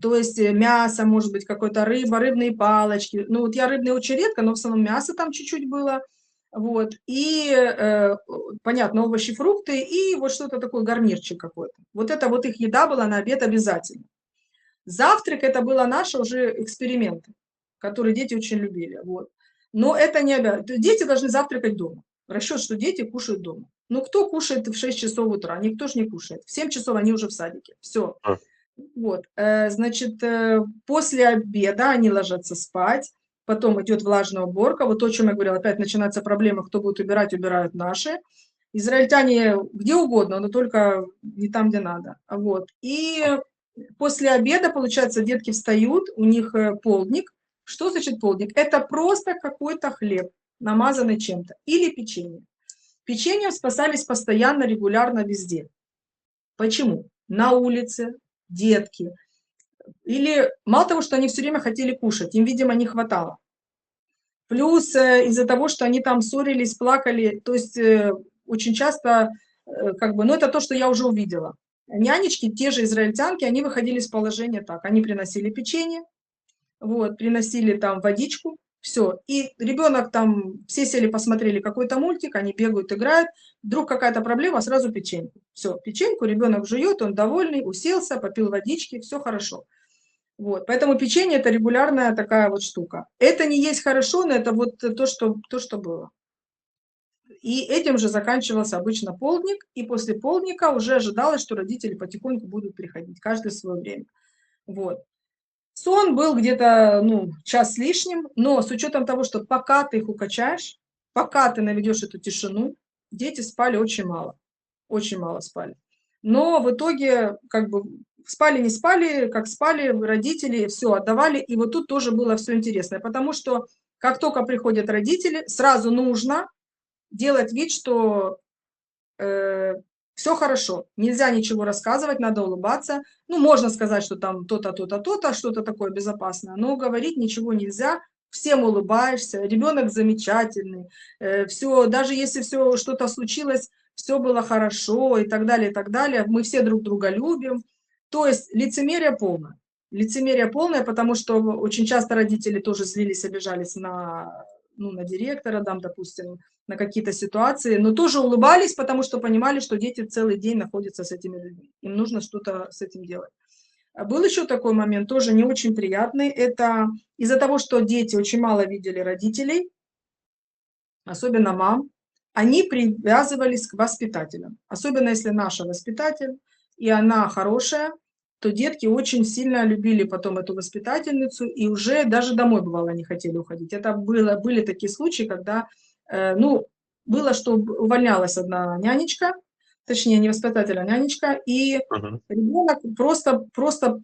то есть мясо, может быть, какой-то рыба, рыбные палочки. Ну вот я рыбные очень редко, но в основном мясо там чуть-чуть было. Вот. И, понятно, овощи, фрукты и вот что-то такое, гарнирчик какой-то. Вот это вот их еда была на обед обязательно. Завтрак это было наше уже эксперименты, которые дети очень любили. Вот. Но это не обязательно. Дети должны завтракать дома. Расчет, что дети кушают дома. Ну, кто кушает в 6 часов утра? Никто же не кушает. В 7 часов они уже в садике. Все. А. Вот. Значит, после обеда они ложатся спать. Потом идет влажная уборка. Вот то, о чем я говорила, опять начинаются проблемы, кто будет убирать, убирают наши. Израильтяне где угодно, но только не там, где надо. Вот. И после обеда, получается, детки встают, у них полдник. Что значит полдник? Это просто какой-то хлеб, намазанный чем-то, или печенье. Печеньем спасались постоянно, регулярно везде. Почему? На улице, детки. Или мало того, что они все время хотели кушать, им, видимо, не хватало. Плюс из-за того, что они там ссорились, плакали, то есть очень часто, как бы, ну это то, что я уже увидела. Нянечки, те же израильтянки, они выходили из положения так. Они приносили печенье, вот, приносили там водичку, все. И ребенок там, все сели, посмотрели какой-то мультик, они бегают, играют. Вдруг какая-то проблема, сразу печеньку. Все, печеньку ребенок жует, он довольный, уселся, попил водички, все хорошо. Вот. Поэтому печенье это регулярная такая вот штука. Это не есть хорошо, но это вот то, что было. И этим же заканчивался обычно полдник, и после полдника уже ожидалось, что родители потихоньку будут приходить, каждый в свое время. Вот. Сон был где-то, ну, час с лишним, но с учетом того, что пока ты их укачаешь, пока ты наведешь эту тишину, дети спали очень мало спали. Но в итоге, как бы, спали, не спали, как спали, родители все отдавали, и вот тут тоже было все интересное, потому что как только приходят родители, сразу нужно делать вид, что все хорошо, нельзя ничего рассказывать, надо улыбаться. Ну, можно сказать, что там то-то, то-то, то-то, что-то такое безопасное, но говорить ничего нельзя. Всем улыбаешься, ребенок замечательный, все, даже если все что-то случилось, все было хорошо и так далее, и так далее. Мы все друг друга любим. То есть лицемерие полное. Лицемерие полное, потому что очень часто родители тоже злились, обижались на, ну, на директора, там, допустим, на какие-то ситуации, но тоже улыбались, потому что понимали, что дети целый день находятся с этими людьми. Им нужно что-то с этим делать. А был еще такой момент, тоже не очень приятный. Это из-за того, что дети очень мало видели родителей, особенно мам, они привязывались к воспитателям. Особенно если наша воспитатель, и она хорошая, то детки очень сильно любили потом эту воспитательницу, и уже даже домой, бывало, не хотели уходить. Это были такие случаи, когда, ну, было, что увольнялась одна нянечка, точнее, не воспитатель, а нянечка, и Мгм. ребенок просто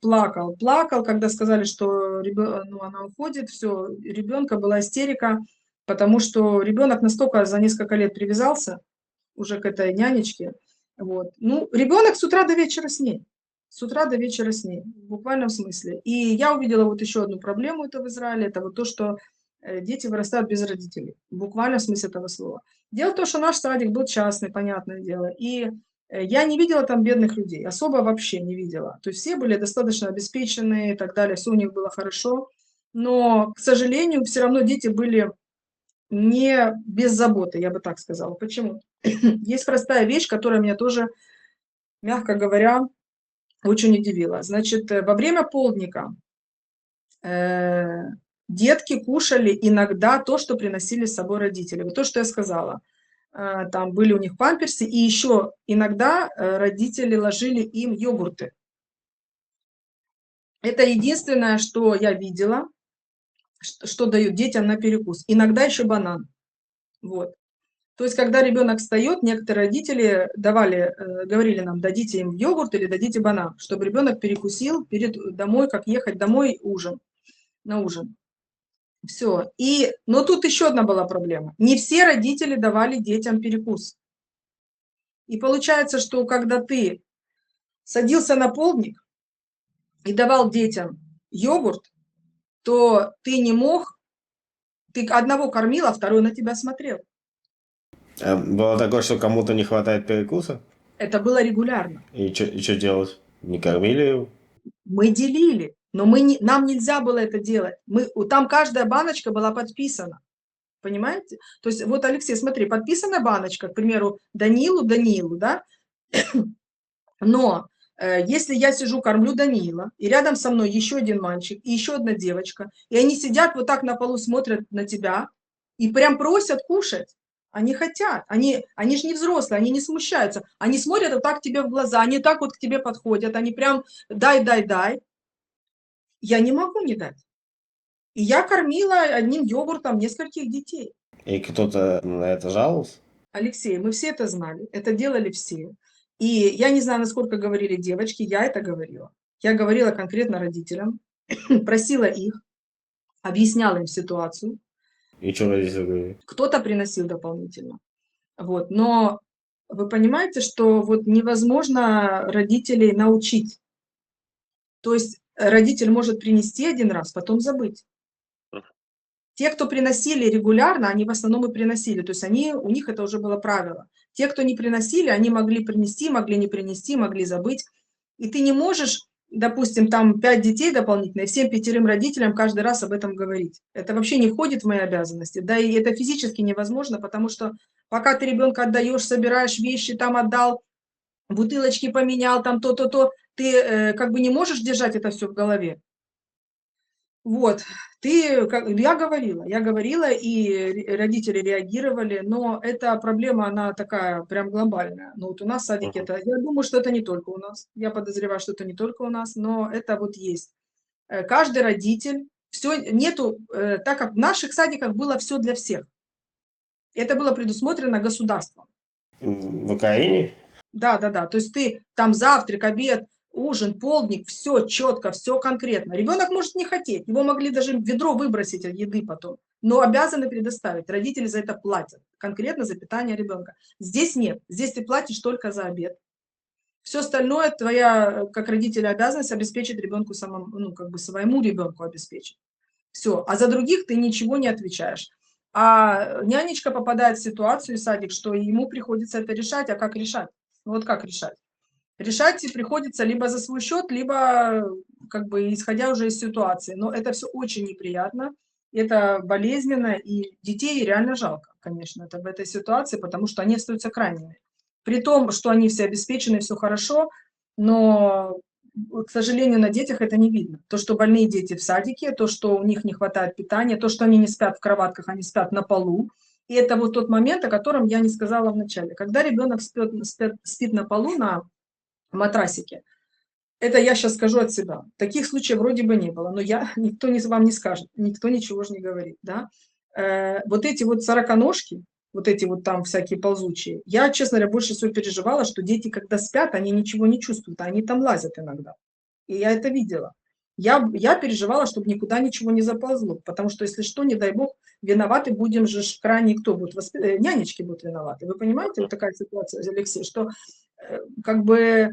плакал, когда сказали, что ну, она уходит, все, ребенка была истерика, потому что ребенок настолько за несколько лет привязался уже к этой нянечке. Вот. Ну, ребенок с утра до вечера с ней. С утра до вечера с ней, в буквальном смысле. И я увидела вот еще одну проблему это в Израиле, это вот то, что дети вырастают без родителей, в буквальном смысле этого слова. Дело в том, что наш садик был частный, понятное дело, и я не видела там бедных людей, особо вообще не видела. То есть все были достаточно обеспеченные и так далее, все у них было хорошо, но, к сожалению, все равно дети были не без заботы, я бы так сказала. Почему? Есть простая вещь, которая меня тоже, мягко говоря, очень удивила. Значит, во время полдника э, детки кушали иногда то, что приносили с собой родители. Вот то, что я сказала. Там были у них памперсы, и еще иногда родители ложили им йогурты. Это единственное, что я видела, что дают детям на перекус. Иногда еще банан. Вот. То есть, когда ребенок встает, некоторые родители говорили нам, дадите им йогурт или дадите банан, чтобы ребенок перекусил перед домой, как ехать домой на ужин. Все. Но тут еще одна была проблема. Не все родители давали детям перекус. И получается, что когда ты садился на полдник и давал детям йогурт, то ты не мог, ты одного кормил, а второй на тебя смотрел. А было такое, что кому-то не хватает перекуса? Это было регулярно. И что делать? Не кормили его? Мы делили, но нам нельзя было это делать. Там каждая баночка была подписана. Понимаете? То есть вот, Алексей, смотри, подписана баночка, к примеру, Данилу, да, но Если я сижу, кормлю Даниила, и рядом со мной еще один мальчик и еще одна девочка, и они сидят вот так на полу, смотрят на тебя и прям просят кушать. Они хотят, они же не взрослые, они не смущаются, они смотрят вот так тебе в глаза, они так вот к тебе подходят, они прям дай, дай, дай. Я не могу не дать. И я кормила одним йогуртом нескольких детей. И кто-то на это жаловался? Алексей, мы все это знали, это делали все. И я не знаю, насколько говорили девочки, я это говорила. Я говорила конкретно родителям, просила их, объясняла им ситуацию. И что родители говорили? Кто-то приносил дополнительно. Вот. Но вы понимаете, что вот невозможно родителей научить. То есть родитель может принести один раз, потом забыть. Те, кто приносили регулярно, они в основном и приносили. То есть у них это уже было правило. Те, кто не приносили, они могли принести, могли не принести, могли забыть. И ты не можешь, допустим, там 5 детей дополнительно, и всем 5 родителям каждый раз об этом говорить. Это вообще не входит в мои обязанности. Да и это физически невозможно, потому что пока ты ребенка отдаешь, собираешь вещи, там отдал, бутылочки поменял, там то, ты как бы не можешь держать это все в голове. Вот, я говорила, и родители реагировали, но эта проблема, она такая прям глобальная. Но вот у нас в садике Мгм. это, я думаю, что это не только у нас. Я подозреваю, что это не только у нас, но это вот есть. Каждый родитель, все нету, так как в наших садиках было все для всех. Это было предусмотрено государством. В Украине? Да. То есть ты там завтрак, обед, ужин, полдник, все четко, все конкретно. Ребенок может не хотеть, его могли даже в ведро выбросить от еды потом, но обязаны предоставить. Родители за это платят, конкретно за питание ребенка. Здесь нет, здесь ты платишь только за обед. Все остальное твоя, как родителя, обязанность обеспечить ребенку самому, ну, как бы своему ребенку обеспечить. Все. А за других ты ничего не отвечаешь. А нянечка попадает в ситуацию, садик, что ему приходится это решать. А как решать? Ну вот как решать? Решать приходится либо за свой счет, либо как бы исходя уже из ситуации. Но это все очень неприятно, это болезненно, и детей реально жалко, конечно, это в этой ситуации, потому что они остаются крайними. При том, что они все обеспечены, все хорошо, но, к сожалению, на детях это не видно. То, что больные дети в садике, то, что у них не хватает питания, то, что они не спят в кроватках, они спят на полу. И это вот тот момент, о котором я не сказала в начале. Когда ребенок спит на полу, на матрасике. Это я сейчас скажу от себя. Таких случаев вроде бы не было, но никто вам не скажет, никто ничего же не говорит, да. Вот эти вот сороконожки, вот эти вот там всякие ползучие, я, честно говоря, больше всего переживала, что дети, когда спят, они ничего не чувствуют, а они там лазят иногда. И я это видела. Я переживала, чтобы никуда ничего не заползло, потому что, если что, не дай бог, виноваты будем же крайне кто будет, нянечки будут виноваты. Вы понимаете, вот такая ситуация, Алексей, что как бы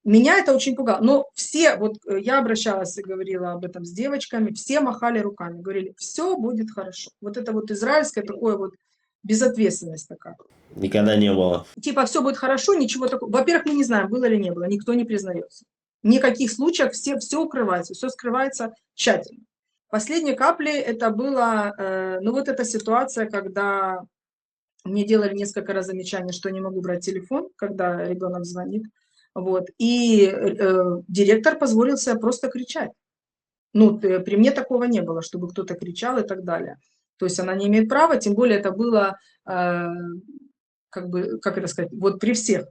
меня это очень пугало. Но все, вот я обращалась и говорила об этом с девочками, все махали руками, говорили, все будет хорошо. Вот это вот израильское такое вот безответственность такая. Никогда не было. Типа все будет хорошо, ничего такого. Во-первых, мы не знаем, было или не было, никто не признается. В никаких случаях все укрывается, все скрывается тщательно. Последней каплей это было, ну вот эта ситуация, когда мне делали несколько раз замечание, что я не могу брать телефон, когда ребенок звонит. Вот. И директор позволил себе просто кричать. Ну, при мне такого не было, чтобы кто-то кричал и так далее. То есть она не имеет права, тем более это было, как бы, как это сказать, вот при всех.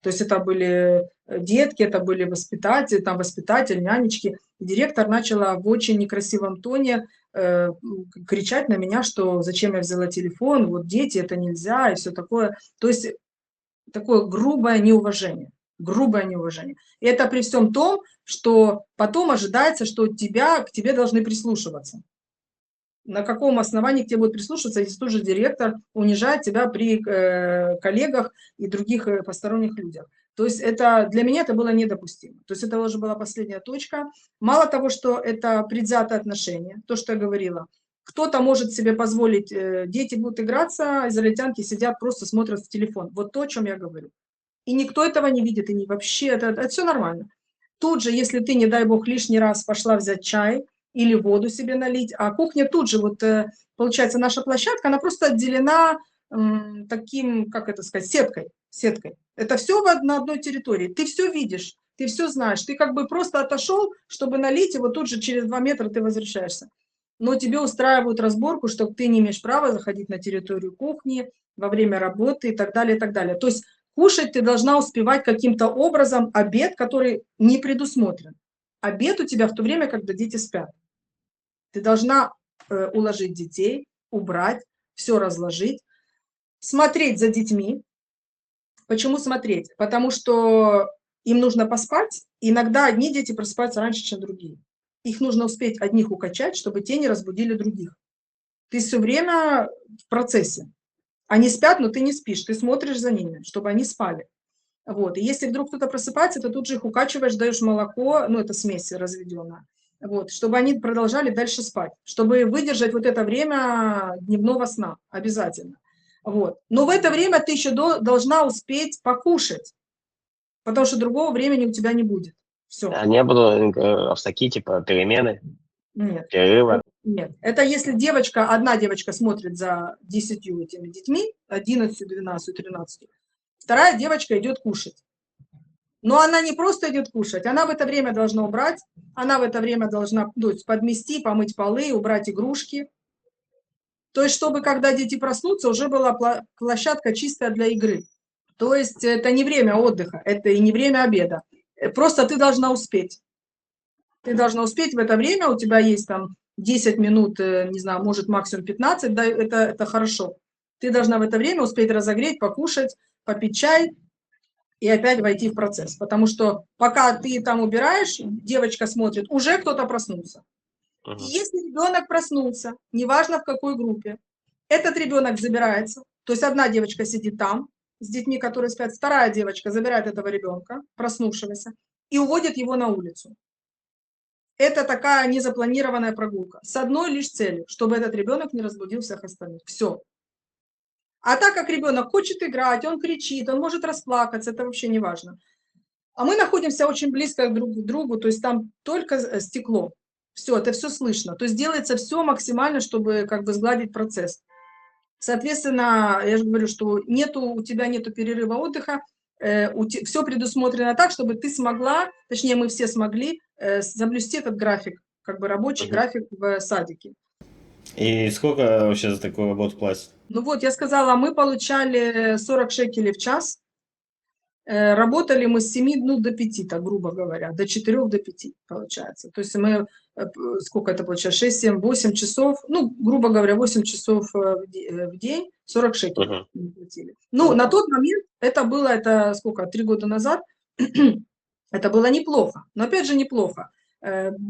То есть это были детки, это были воспитатели, там воспитатель, нянечки. И директор начала в очень некрасивом тоне кричать на меня, что зачем я взяла телефон, вот дети, это нельзя и все такое. То есть такое грубое неуважение. Грубое неуважение. И это при всем том, что потом ожидается, что к тебе должны прислушиваться. На каком основании к тебе будут прислушиваться, если тоже директор унижает тебя при коллегах и других посторонних людях. То есть это, для меня это было недопустимо. То есть это уже была последняя точка. Мало того, что это предвзятое отношение, то, что я говорила, кто-то может себе позволить, дети будут играться, израильтянки сидят, просто смотрят в телефон. Вот то, о чем я говорю. И никто этого не видит, и не вообще, это все нормально. Тут же, если ты, не дай бог, лишний раз пошла взять чай или воду себе налить, а кухня тут же, вот получается, наша площадка, она просто отделена таким, как это сказать, сеткой. Это все на одной территории. Ты все видишь. ты все знаешь. Ты как бы просто отошел, чтобы налить, и вот тут же через 2 метра ты возвращаешься. Но тебе устраивают разборку, что ты не имеешь права заходить на территорию кухни во время работы и так далее, и так далее. То есть кушать ты должна успевать каким-то образом обед, который не предусмотрен. Обед у тебя в то время, когда дети спят. Ты должна уложить детей, убрать, все разложить, смотреть за детьми. Почему смотреть? Потому что им нужно поспать. Иногда одни дети просыпаются раньше, чем другие. Их нужно успеть одних укачать, чтобы те не разбудили других. Ты все время в процессе. Они спят, но ты не спишь. Ты смотришь за ними, чтобы они спали. Вот. И если вдруг кто-то просыпается, то тут же их укачиваешь, даешь молоко, ну, это смесь разведенная, вот, чтобы они продолжали дальше спать, чтобы выдержать вот это время дневного сна обязательно. Вот. Но в это время ты еще должна успеть покушать, потому что другого времени у тебя не будет. Все. А не было в такие, типа, перемены, Нет. перерыва? Нет. Это если девочка, одна девочка смотрит за 10 этими детьми, 11, 12, 13, вторая девочка идет кушать. Но она не просто идет кушать, она в это время должна убрать, она в это время должна подмести, помыть полы, убрать игрушки. То есть, чтобы когда дети проснутся, уже была площадка чистая для игры. То есть, это не время отдыха, это и не время обеда. Просто ты должна успеть. Ты должна успеть в это время, у тебя есть там 10 минут, не знаю, может максимум 15, да, это хорошо. Ты должна в это время успеть разогреть, покушать, попить чай, и опять войти в процесс. Потому что пока ты там убираешь, девочка смотрит, уже кто-то проснулся. И если ребенок проснулся, неважно в какой группе, этот ребенок забирается, то есть одна девочка сидит там с детьми, которые спят, вторая девочка забирает этого ребенка, проснувшегося, и уводит его на улицу. Это такая незапланированная прогулка. С одной лишь целью, чтобы этот ребенок не разбудил всех остальных. Все. А так как ребенок хочет играть, он кричит, он может расплакаться, это вообще не важно. А мы находимся очень близко друг к другу, то есть там только стекло. Все, это все слышно. То есть делается все максимально, чтобы как бы сгладить процесс. Соответственно, я же говорю, что у тебя нету перерыва отдыха, все предусмотрено так, чтобы ты смогла, точнее мы все смогли соблюсти этот график, как бы рабочий график в садике. И сколько вообще за такую работу платят? Ну вот, я сказала, мы получали 40 шекелей в час. Работали мы с 7, ну, до 5, так грубо говоря, до 4 до 5 получается. То есть мы, сколько это получается, 6, 7, 8 часов, ну, грубо говоря, 8 часов в день, 40 шекелей мы платили. Ну, на тот момент это было, это сколько, 3 года назад, это было неплохо, но опять же неплохо.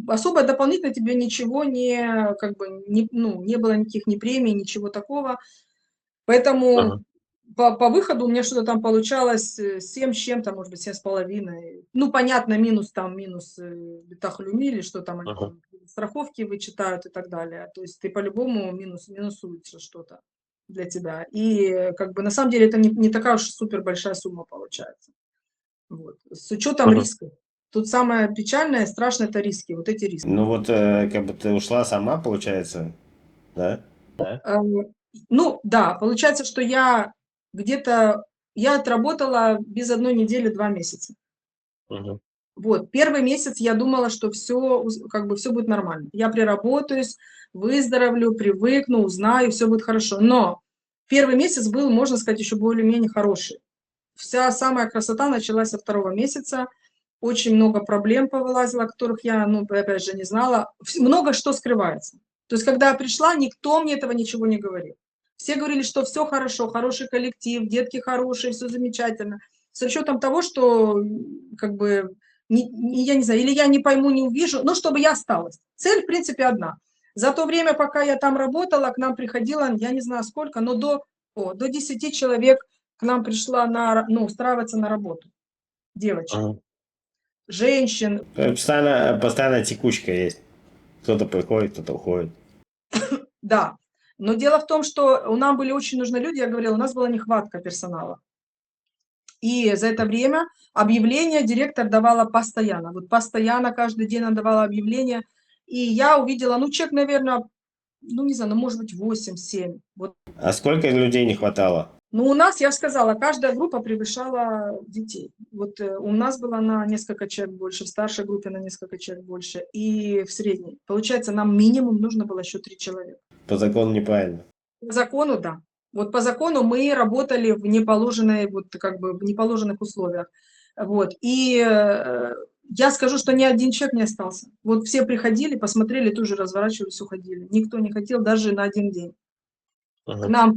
Особо дополнительно тебе ничего не, как бы, ну, не было никаких ни премий, ничего такого. Поэтому по выходу у меня что-то там получалось 7 с чем-то, может быть, 7,5. Ну, понятно, минус бетахлюми или что там, они там страховки вычитают и так далее. То есть ты по-любому минусуется что-то для тебя. И как бы на самом деле это не такая уж супер большая сумма получается. Вот. С учетом риска. Тут самое печальное, страшное — это риски, вот эти риски. Ну вот, как бы ты ушла сама, получается, да? Ну да, получается, что я отработала без 1 недели 2 месяца. Вот, первый месяц я думала, что все, как бы все будет нормально. Я приработаюсь, выздоровлю, привыкну, узнаю, все будет хорошо. Но первый месяц был, можно сказать, еще более-менее хороший. Вся самая красота началась со 2 месяца. Очень много проблем повылазило, которых я, ну, опять же, не знала. Много что скрывается. То есть, когда я пришла, никто мне этого ничего не говорил. Все говорили, что все хорошо, хороший коллектив, детки хорошие, все замечательно. С учетом того, что, как бы, я не знаю, или я не пойму, не увижу, но чтобы я осталась. Цель, в принципе, одна. За то время, пока я там работала, к нам приходило, я не знаю сколько, но до 10 человек к нам пришла устраиваться на работу. Девочек, женщин. Постоянно текучка есть. Кто-то приходит, кто-то уходит. Да. Но дело в том, что у нас были очень нужны люди, я говорила, у нас была нехватка персонала. И за это время объявления директор давала постоянно. Вот постоянно, каждый день она давала объявления. И я увидела, человек, наверное, ну, не знаю, может быть, 8-7. Вот. А сколько людей не хватало? Ну, у нас, я же сказала, каждая группа превышала детей. Вот у нас было на несколько человек больше, в старшей группе на несколько человек больше, и в средней. Получается, нам минимум нужно было еще 3 человека. По закону неправильно. По закону, да. Вот по закону мы работали в неположенной, вот как бы в неположенных условиях. Вот. И я скажу, что ни один человек не остался. Вот все приходили, посмотрели, тут же разворачивались, уходили. Никто не хотел даже на один день. К Ага. нам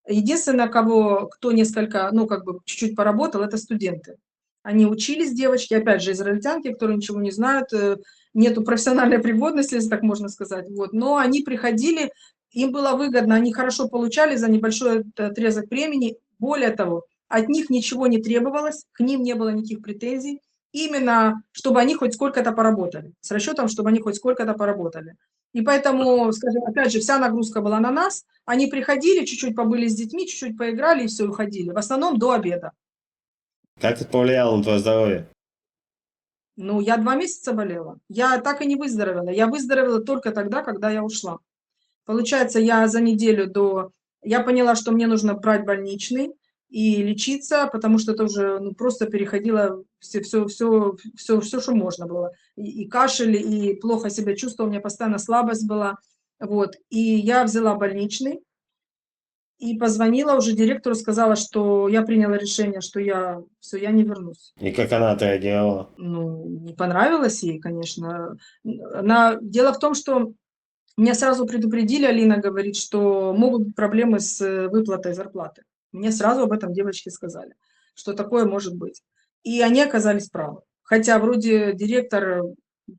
единственное, кто несколько, ну, как бы чуть-чуть поработал, это студенты. Они учились, девочки, опять же, израильтянки, которые ничего не знают, нету профессиональной пригодности, если так можно сказать, вот. Но они приходили, им было выгодно, они хорошо получали за небольшой отрезок времени. Более того, от них ничего не требовалось, к ним не было никаких претензий, именно чтобы они хоть сколько-то поработали, с расчетом, чтобы они хоть сколько-то поработали. И поэтому, скажем, опять же, вся нагрузка была на нас. Они приходили, чуть-чуть побыли с детьми, чуть-чуть поиграли и все, уходили. В основном до обеда. Как это повлияло на твое здоровье? Ну, я 2 месяца болела. Я так и не выздоровела. Я выздоровела только тогда, когда я ушла. Получается, я за неделю до... Я поняла, что мне нужно брать больничный и лечиться, потому что это уже ну, просто переходило все, что можно было. И кашель, и плохо себя чувствовала, у меня постоянно слабость была. Вот. И я взяла больничный и позвонила уже директору, сказала, что я приняла решение, что я не вернусь. И как она отреагировала? Ну, не понравилось ей, конечно. Дело в том, что меня сразу предупредили, Алина говорит, что могут быть проблемы с выплатой зарплаты. Мне сразу об этом девочки сказали, что такое может быть. И они оказались правы. Хотя вроде директор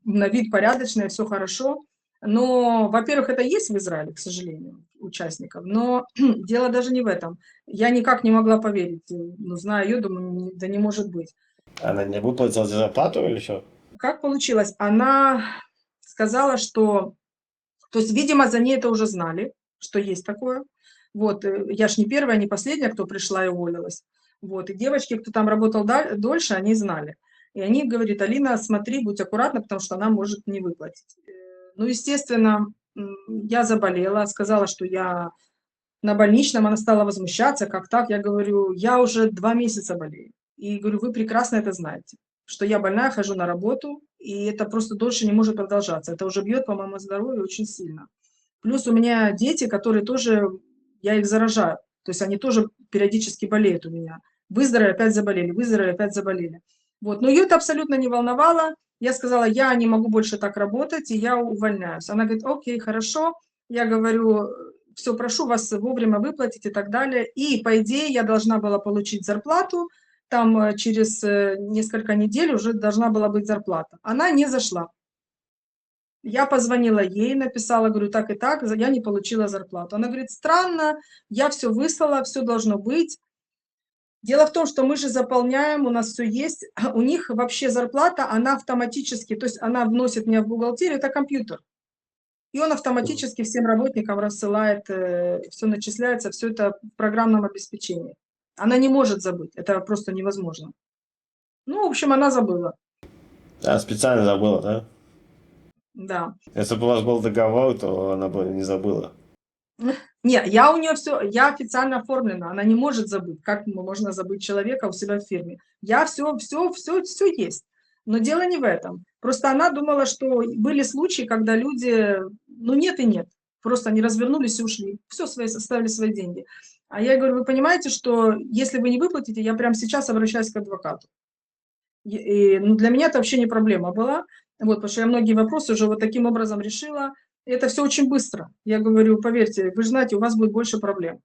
на вид порядочный, все хорошо. Но, во-первых, это есть в Израиле, к сожалению, участников. Но дело даже не в этом. Я никак не могла поверить. Ну, знаю ее, думаю, да не может быть. Она не выплатила зарплату или что? Как получилось? Она сказала, что... То есть, видимо, за ней это уже знали, что есть такое. Вот, я ж не первая, не последняя, кто пришла и уволилась. Вот, и девочки, кто там работал дольше, они знали. И они говорят: Алина, смотри, будь аккуратна, потому что она может не выплатить. Ну, естественно, я заболела, сказала, что я на больничном, она стала возмущаться, как так? Я говорю, я уже 2 месяца болею. И говорю, вы прекрасно это знаете, что я больная, хожу на работу, и это просто дольше не может продолжаться. Это уже бьет по моему здоровью очень сильно. Плюс у меня дети, которые тоже, я их заражаю. То есть они тоже периодически болеют у меня. Выздоровели, опять заболели, выздоровели, опять заболели. Вот. Но ее это абсолютно не волновало. Я сказала, я не могу больше так работать, и я увольняюсь. Она говорит, окей, хорошо. Я говорю, все, прошу вас вовремя выплатить и так далее. И, по идее, я должна была получить зарплату, там через несколько недель уже должна была быть зарплата. Она не зашла. Я позвонила ей, написала, говорю, так и так, я не получила зарплату. Она говорит, странно, я все выслала, все должно быть. Дело в том, что мы же заполняем, у нас все есть, у них вообще зарплата, она автоматически, то есть она вносит меня в бухгалтерию, это компьютер. И он автоматически всем работникам рассылает, все начисляется, все это в программном обеспечении. Она не может забыть, это просто невозможно. Ну, в общем, она забыла, А, специально забыла, да? да. Если бы у вас был договор, то она бы не забыла. Не, я у нее все, я официально оформлена, она не может забыть. Как можно забыть человека у себя в фирме? Я все есть. Но дело не в этом. Просто она думала, что были случаи, когда люди, ну нет и нет. Просто они развернулись и ушли. Все свои, оставили свои деньги. А я говорю, вы понимаете, что если вы не выплатите, я прямо сейчас обращаюсь к адвокату. Ну, для меня это вообще не проблема была, вот, потому что я многие вопросы уже вот таким образом решила. И это все очень быстро. Я говорю, поверьте, вы же знаете, у вас будет больше проблем.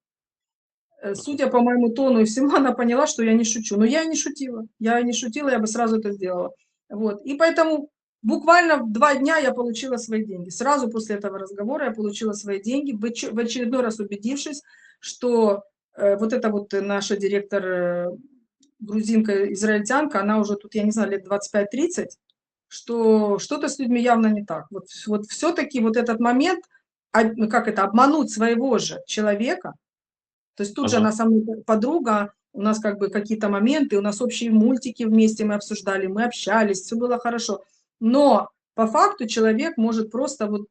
Судя по моему тону и всему, она поняла, что я не шучу. Но я не шутила. Я не шутила, я бы сразу это сделала. Вот. И поэтому буквально в 2 дня я получила свои деньги. Сразу после этого разговора я получила свои деньги, в очередной раз убедившись, что вот эта вот наша директор, грузинка, израильтянка, она уже тут, я не знаю, лет 25-30, что что-то с людьми явно не так. Вот все-таки вот этот момент, ну, как это, обмануть своего же человека, то есть тут же Ага. она со мной подруга, у нас как бы какие-то моменты, у нас общие мультики вместе мы обсуждали, мы общались, все было хорошо. Но по факту человек может просто вот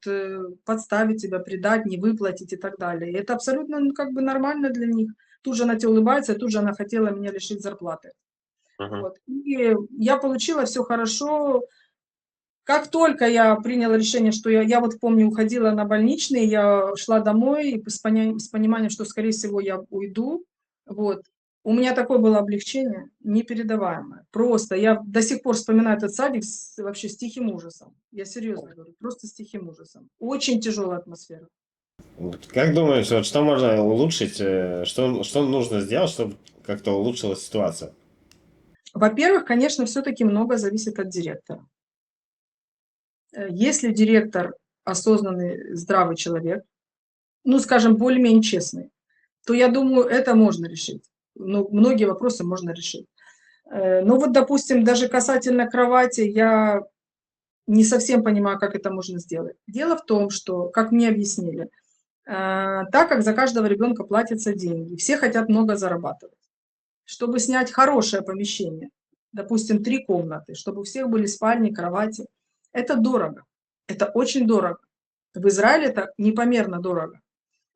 подставить тебя, предать, не выплатить и так далее. И это абсолютно ну, как бы нормально для них. тут же она тебе улыбается, тут же она хотела меня лишить зарплаты. Мгм. Вот. И я получила все хорошо. Как только я приняла решение, что я вот помню, уходила на больничный, я шла домой и с пониманием, что, скорее всего, я уйду. Вот. У меня такое было облегчение непередаваемое. Просто я до сих пор вспоминаю этот садик вообще с тихим ужасом. Я серьезно говорю, просто с тихим ужасом. Очень тяжелая атмосфера. Вот как думаешь, вот что можно улучшить, что нужно сделать, чтобы как-то улучшилась ситуация? Во-первых, конечно, все-таки много зависит от директора. Если директор осознанный, здравый человек, ну, скажем, более-менее честный, то я думаю, это можно решить. Ну, многие вопросы можно решить. Но вот, допустим, даже касательно кровати, я не совсем понимаю, как это можно сделать. Дело в том, что, как мне объяснили, так как за каждого ребенка платятся деньги, все хотят много зарабатывать. Чтобы снять хорошее помещение, допустим, 3 комнаты, чтобы у всех были спальни, кровати, это дорого. Это очень дорого. В Израиле это непомерно дорого.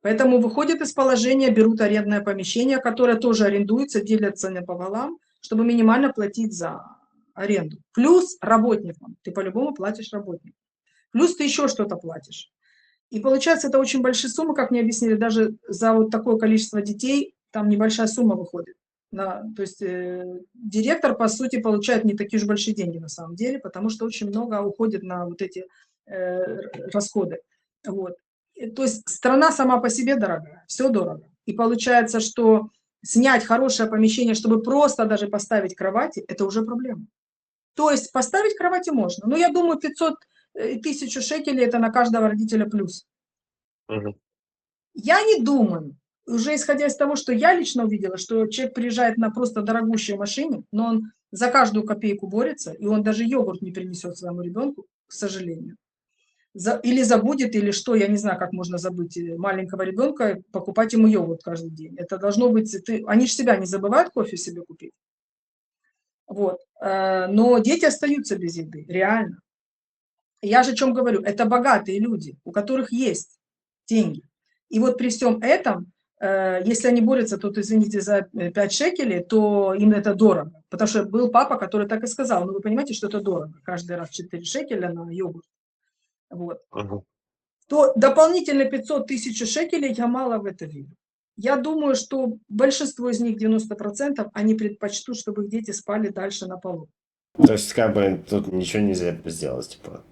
Поэтому выходят из положения, берут арендное помещение, которое тоже арендуется, делятся напополам, чтобы минимально платить за аренду. Плюс работникам. Ты по-любому платишь работникам. Плюс ты еще что-то платишь. И получается, это очень большие суммы, как мне объяснили, даже за вот такое количество детей, там небольшая сумма выходит. То есть директор, по сути, получает не такие уж большие деньги на самом деле, потому что очень много уходит на вот эти расходы. Вот. То есть страна сама по себе дорогая, все дорого. И получается, что снять хорошее помещение, чтобы просто даже поставить кровати, это уже проблема. То есть поставить кровати можно. Но я думаю, 500 1000 шекелей это на каждого родителя плюс. Мгм. Я не думаю, уже исходя из того, что я лично увидела, что человек приезжает на просто дорогущей машине, но он за каждую копейку борется, и он даже йогурт не принесет своему ребенку, к сожалению. Или забудет, или что, я не знаю, как можно забыть маленького ребенка, покупать ему йогурт каждый день. Это должно быть, они же себя не забывают кофе себе купить. Вот. Но дети остаются без еды, реально. Я же о чем говорю, это богатые люди, у которых есть деньги. И вот при всем этом, если они борются тут, извините, за 5 шекелей, то им это дорого. Потому что был папа, который так и сказал, ну вы понимаете, что это дорого, каждый раз 4 шекеля на йогурт. Вот. Мгм. То дополнительно 500 тысяч шекелей я мало в это верю. Я думаю, что большинство из них, 90%, они предпочтут, чтобы их дети спали дальше на полу. То есть, как бы, тут ничего нельзя сделать, типа.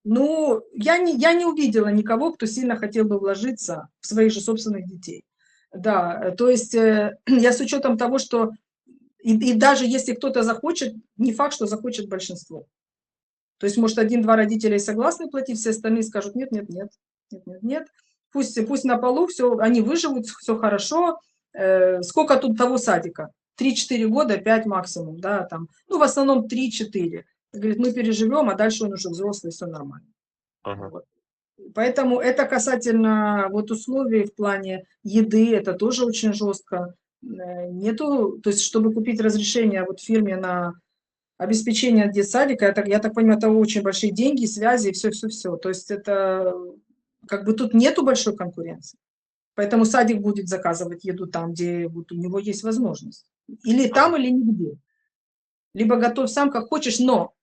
Ну, я не увидела никого, кто сильно хотел бы вложиться в своих же собственных детей. Да, то есть я с учетом того, что и даже если кто-то захочет, не факт, что захочет большинство. То есть, может, один-два родителя и согласны платить, все остальные скажут нет, нет, нет, нет, нет, нет. Пусть на полу все, они выживут, все хорошо. Сколько тут того садика? 3-4 года, 5 максимум, да, там. Ну, в основном 3-4. Говорит, мы переживем, а дальше он уже взрослый, все нормально. Мгм. Вот. Поэтому это касательно вот условий в плане еды, это тоже очень жестко. Нету, то есть, чтобы купить разрешение вот фирме на обеспечение детсадика, я так понимаю, это очень большие деньги, связи и все-все-все. То есть это как бы тут нету большой конкуренции. Поэтому садик будет заказывать еду там, где вот у него есть возможность. Или там, или нигде. Либо готовь сам, как хочешь, но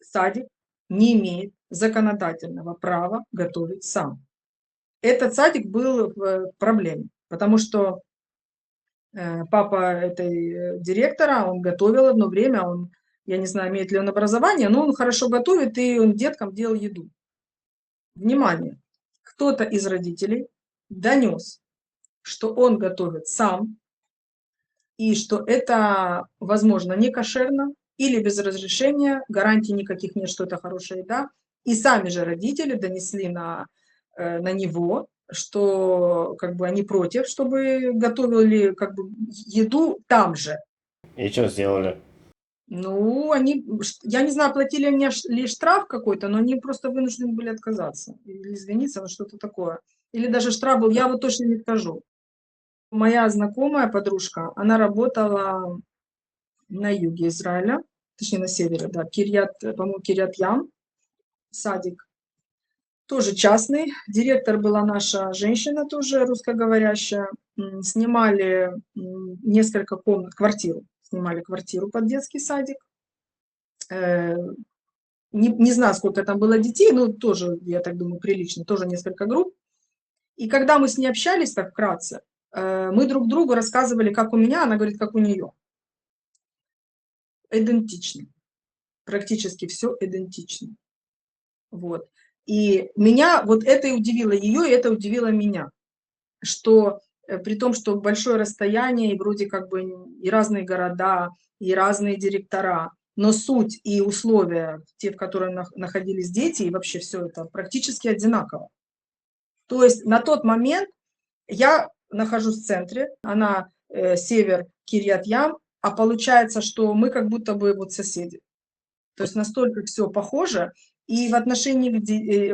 садик не имеет законодательного права готовить сам. Этот садик был в проблеме, потому что папа этой директора, он готовил одно время, я не знаю, имеет ли он образование, но он хорошо готовит, и он деткам делал еду. Внимание! Кто-то из родителей донес, что он готовит сам, и что это, возможно, не кошерно или без разрешения, гарантий никаких нет, что это хорошая еда. И сами же родители донесли на него, что как бы они против, чтобы готовили как бы еду там же. И что сделали? Ну, я не знаю, платили мне ли штраф какой-то, но они просто вынуждены были отказаться или извиниться, вот что-то такое. Или даже штраф был, я вот точно не скажу. Моя знакомая подружка, она работала на юге Израиля, точнее на севере, да, по-моему, Кирьят-Ям, садик. тоже частный. Директор была наша женщина, тоже русскоговорящая. Снимали несколько комнат, квартиру. Снимали квартиру под детский садик. Не знаю, сколько там было детей, но тоже, я так думаю, прилично, тоже несколько групп. И когда мы с ней общались так вкратце, мы друг другу рассказывали, как у меня, она говорит, как у нее. Идентично. Практически все идентично. Вот. И меня вот это и удивило ее, и это удивило меня, что при том, что большое расстояние, и вроде как бы и разные города, и разные директора, но суть и условия, те, в которых находились дети, и вообще все это практически одинаково. То есть на тот момент я нахожусь в центре, она север Кирьят-Ям, а получается, что мы как будто бы вот соседи. То есть настолько все похоже и в отношении детей,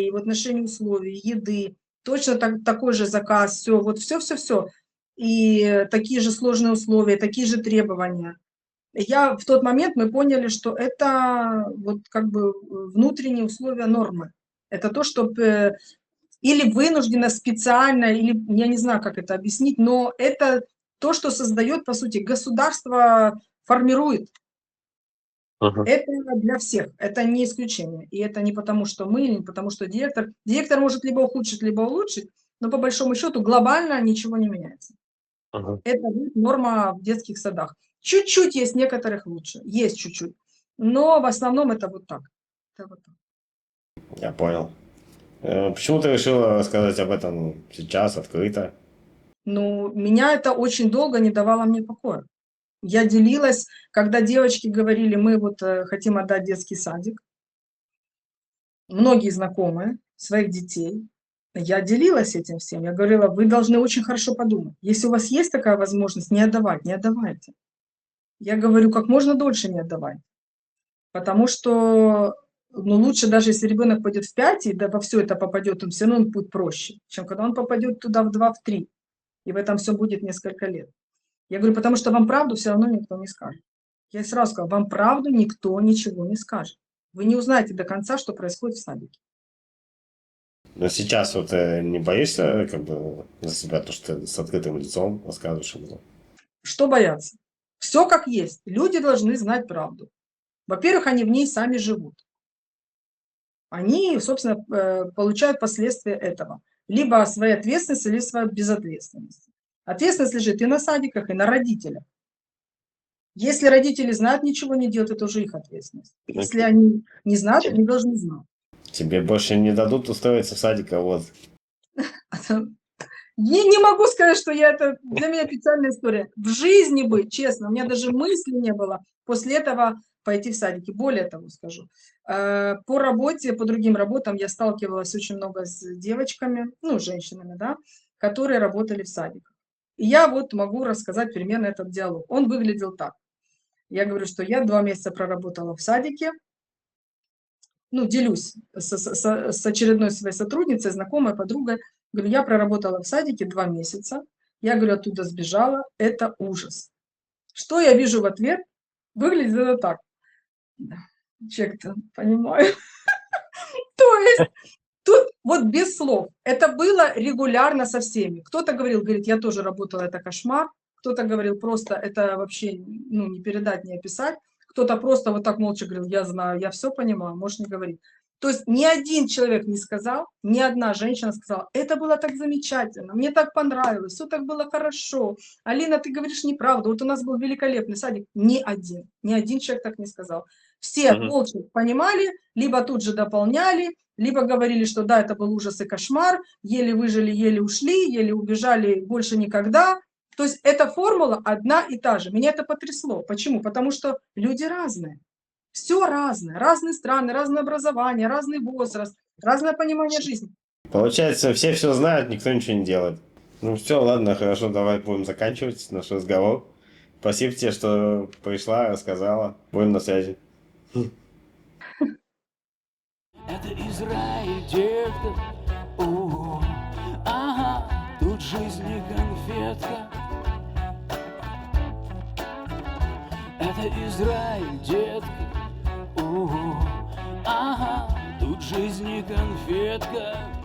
и в отношении условий, еды. Точно такой же заказ, все, вот все. И такие же сложные условия, такие же требования. В тот момент мы поняли, что это вот как бы внутренние условия нормы. Это то, что или вынуждено специально, или я не знаю, как это объяснить, но это то, что создает, по сути, государство формирует. Ага. Это для всех, это не исключение. И это не потому, что мы, не потому, что директор. Директор может либо ухудшить, либо улучшить, но по большому счету глобально ничего не меняется. Ага. Это норма в детских садах. Чуть-чуть есть некоторых лучше, есть чуть-чуть. Но в основном это вот так. Это вот так. Я понял. Почему ты решила рассказать об этом сейчас, открыто? Ну, меня это очень долго не давало мне покоя. Я делилась, когда девочки говорили, мы вот хотим отдать детский садик. Многие знакомые своих детей. Я делилась этим всем. Я говорила, вы должны очень хорошо подумать. Если у вас есть такая возможность, не отдавать, не отдавайте. Я говорю, как можно дольше не отдавать. Потому что лучше даже если ребенок пойдет в 5 и во все это попадет, он все равно будет проще, чем когда он попадет туда в 2, в 3. И в этом все будет несколько лет. Я говорю, потому что вам правду все равно никто не скажет. Я сразу сказала, вам правду никто ничего не скажет. Вы не узнаете до конца, что происходит в садике. Но сейчас вот не боишься как бы за себя, то, что ты с открытым лицом рассказываешь об этом? Что бояться? Все как есть. Люди должны знать правду. Во-первых, они в ней сами живут. Они, собственно, получают последствия этого. Либо своей ответственности, либо своей безответственности. Ответственность лежит и на садиках, и на родителях. Если родители знают, ничего не делают, это уже их ответственность. Если они не знают, они должны знать. Тебе больше не дадут устроиться в садик, а вот. Я не могу сказать, что это для меня печальная история. В жизни бы, честно, у меня даже мысли не было после этого пойти в садики. Более того скажу. По работе, по другим работам я сталкивалась очень много с девочками, ну, женщинами, да, которые работали в садиках. И я вот могу рассказать примерно этот диалог. Он выглядел так. Я говорю, что я 2 месяца проработала в садике. Ну, делюсь с очередной своей сотрудницей, знакомой, подругой. Говорю, я проработала в садике 2 месяца. Я, говорю, оттуда сбежала. Это ужас. Что я вижу в ответ? Выглядит это так. Человек-то, понимаю. То есть тут вот без слов. Это было регулярно со всеми. Кто-то говорит, я тоже работала, это кошмар. Кто-то говорил, просто это вообще не передать, не описать. Кто-то просто вот так молча говорил, я знаю, я все понимаю, можешь не говорить. То есть ни один человек не сказал, ни одна женщина сказала, это было так замечательно, мне так понравилось, все так было хорошо. Алина, ты говоришь неправду, вот у нас был великолепный садик. Ни один человек так не сказал. Все молча понимали, либо тут же дополняли, либо говорили, что да, это был ужас и кошмар, еле выжили, еле ушли, еле убежали, больше никогда. То есть эта формула одна и та же. Меня это потрясло. Почему? Потому что люди разные. Все разное. Разные страны, разное образование, разный возраст, разное понимание жизни. Получается, все знают, никто ничего не делает. Ну все, ладно, хорошо, давай будем заканчивать наш разговор. Спасибо тебе, что пришла, рассказала. Будем на связи. Это Израиль, детка. О, ага, тут жизнь не конфетка. Это Израиль, детка. О, ага, тут жизни конфетка.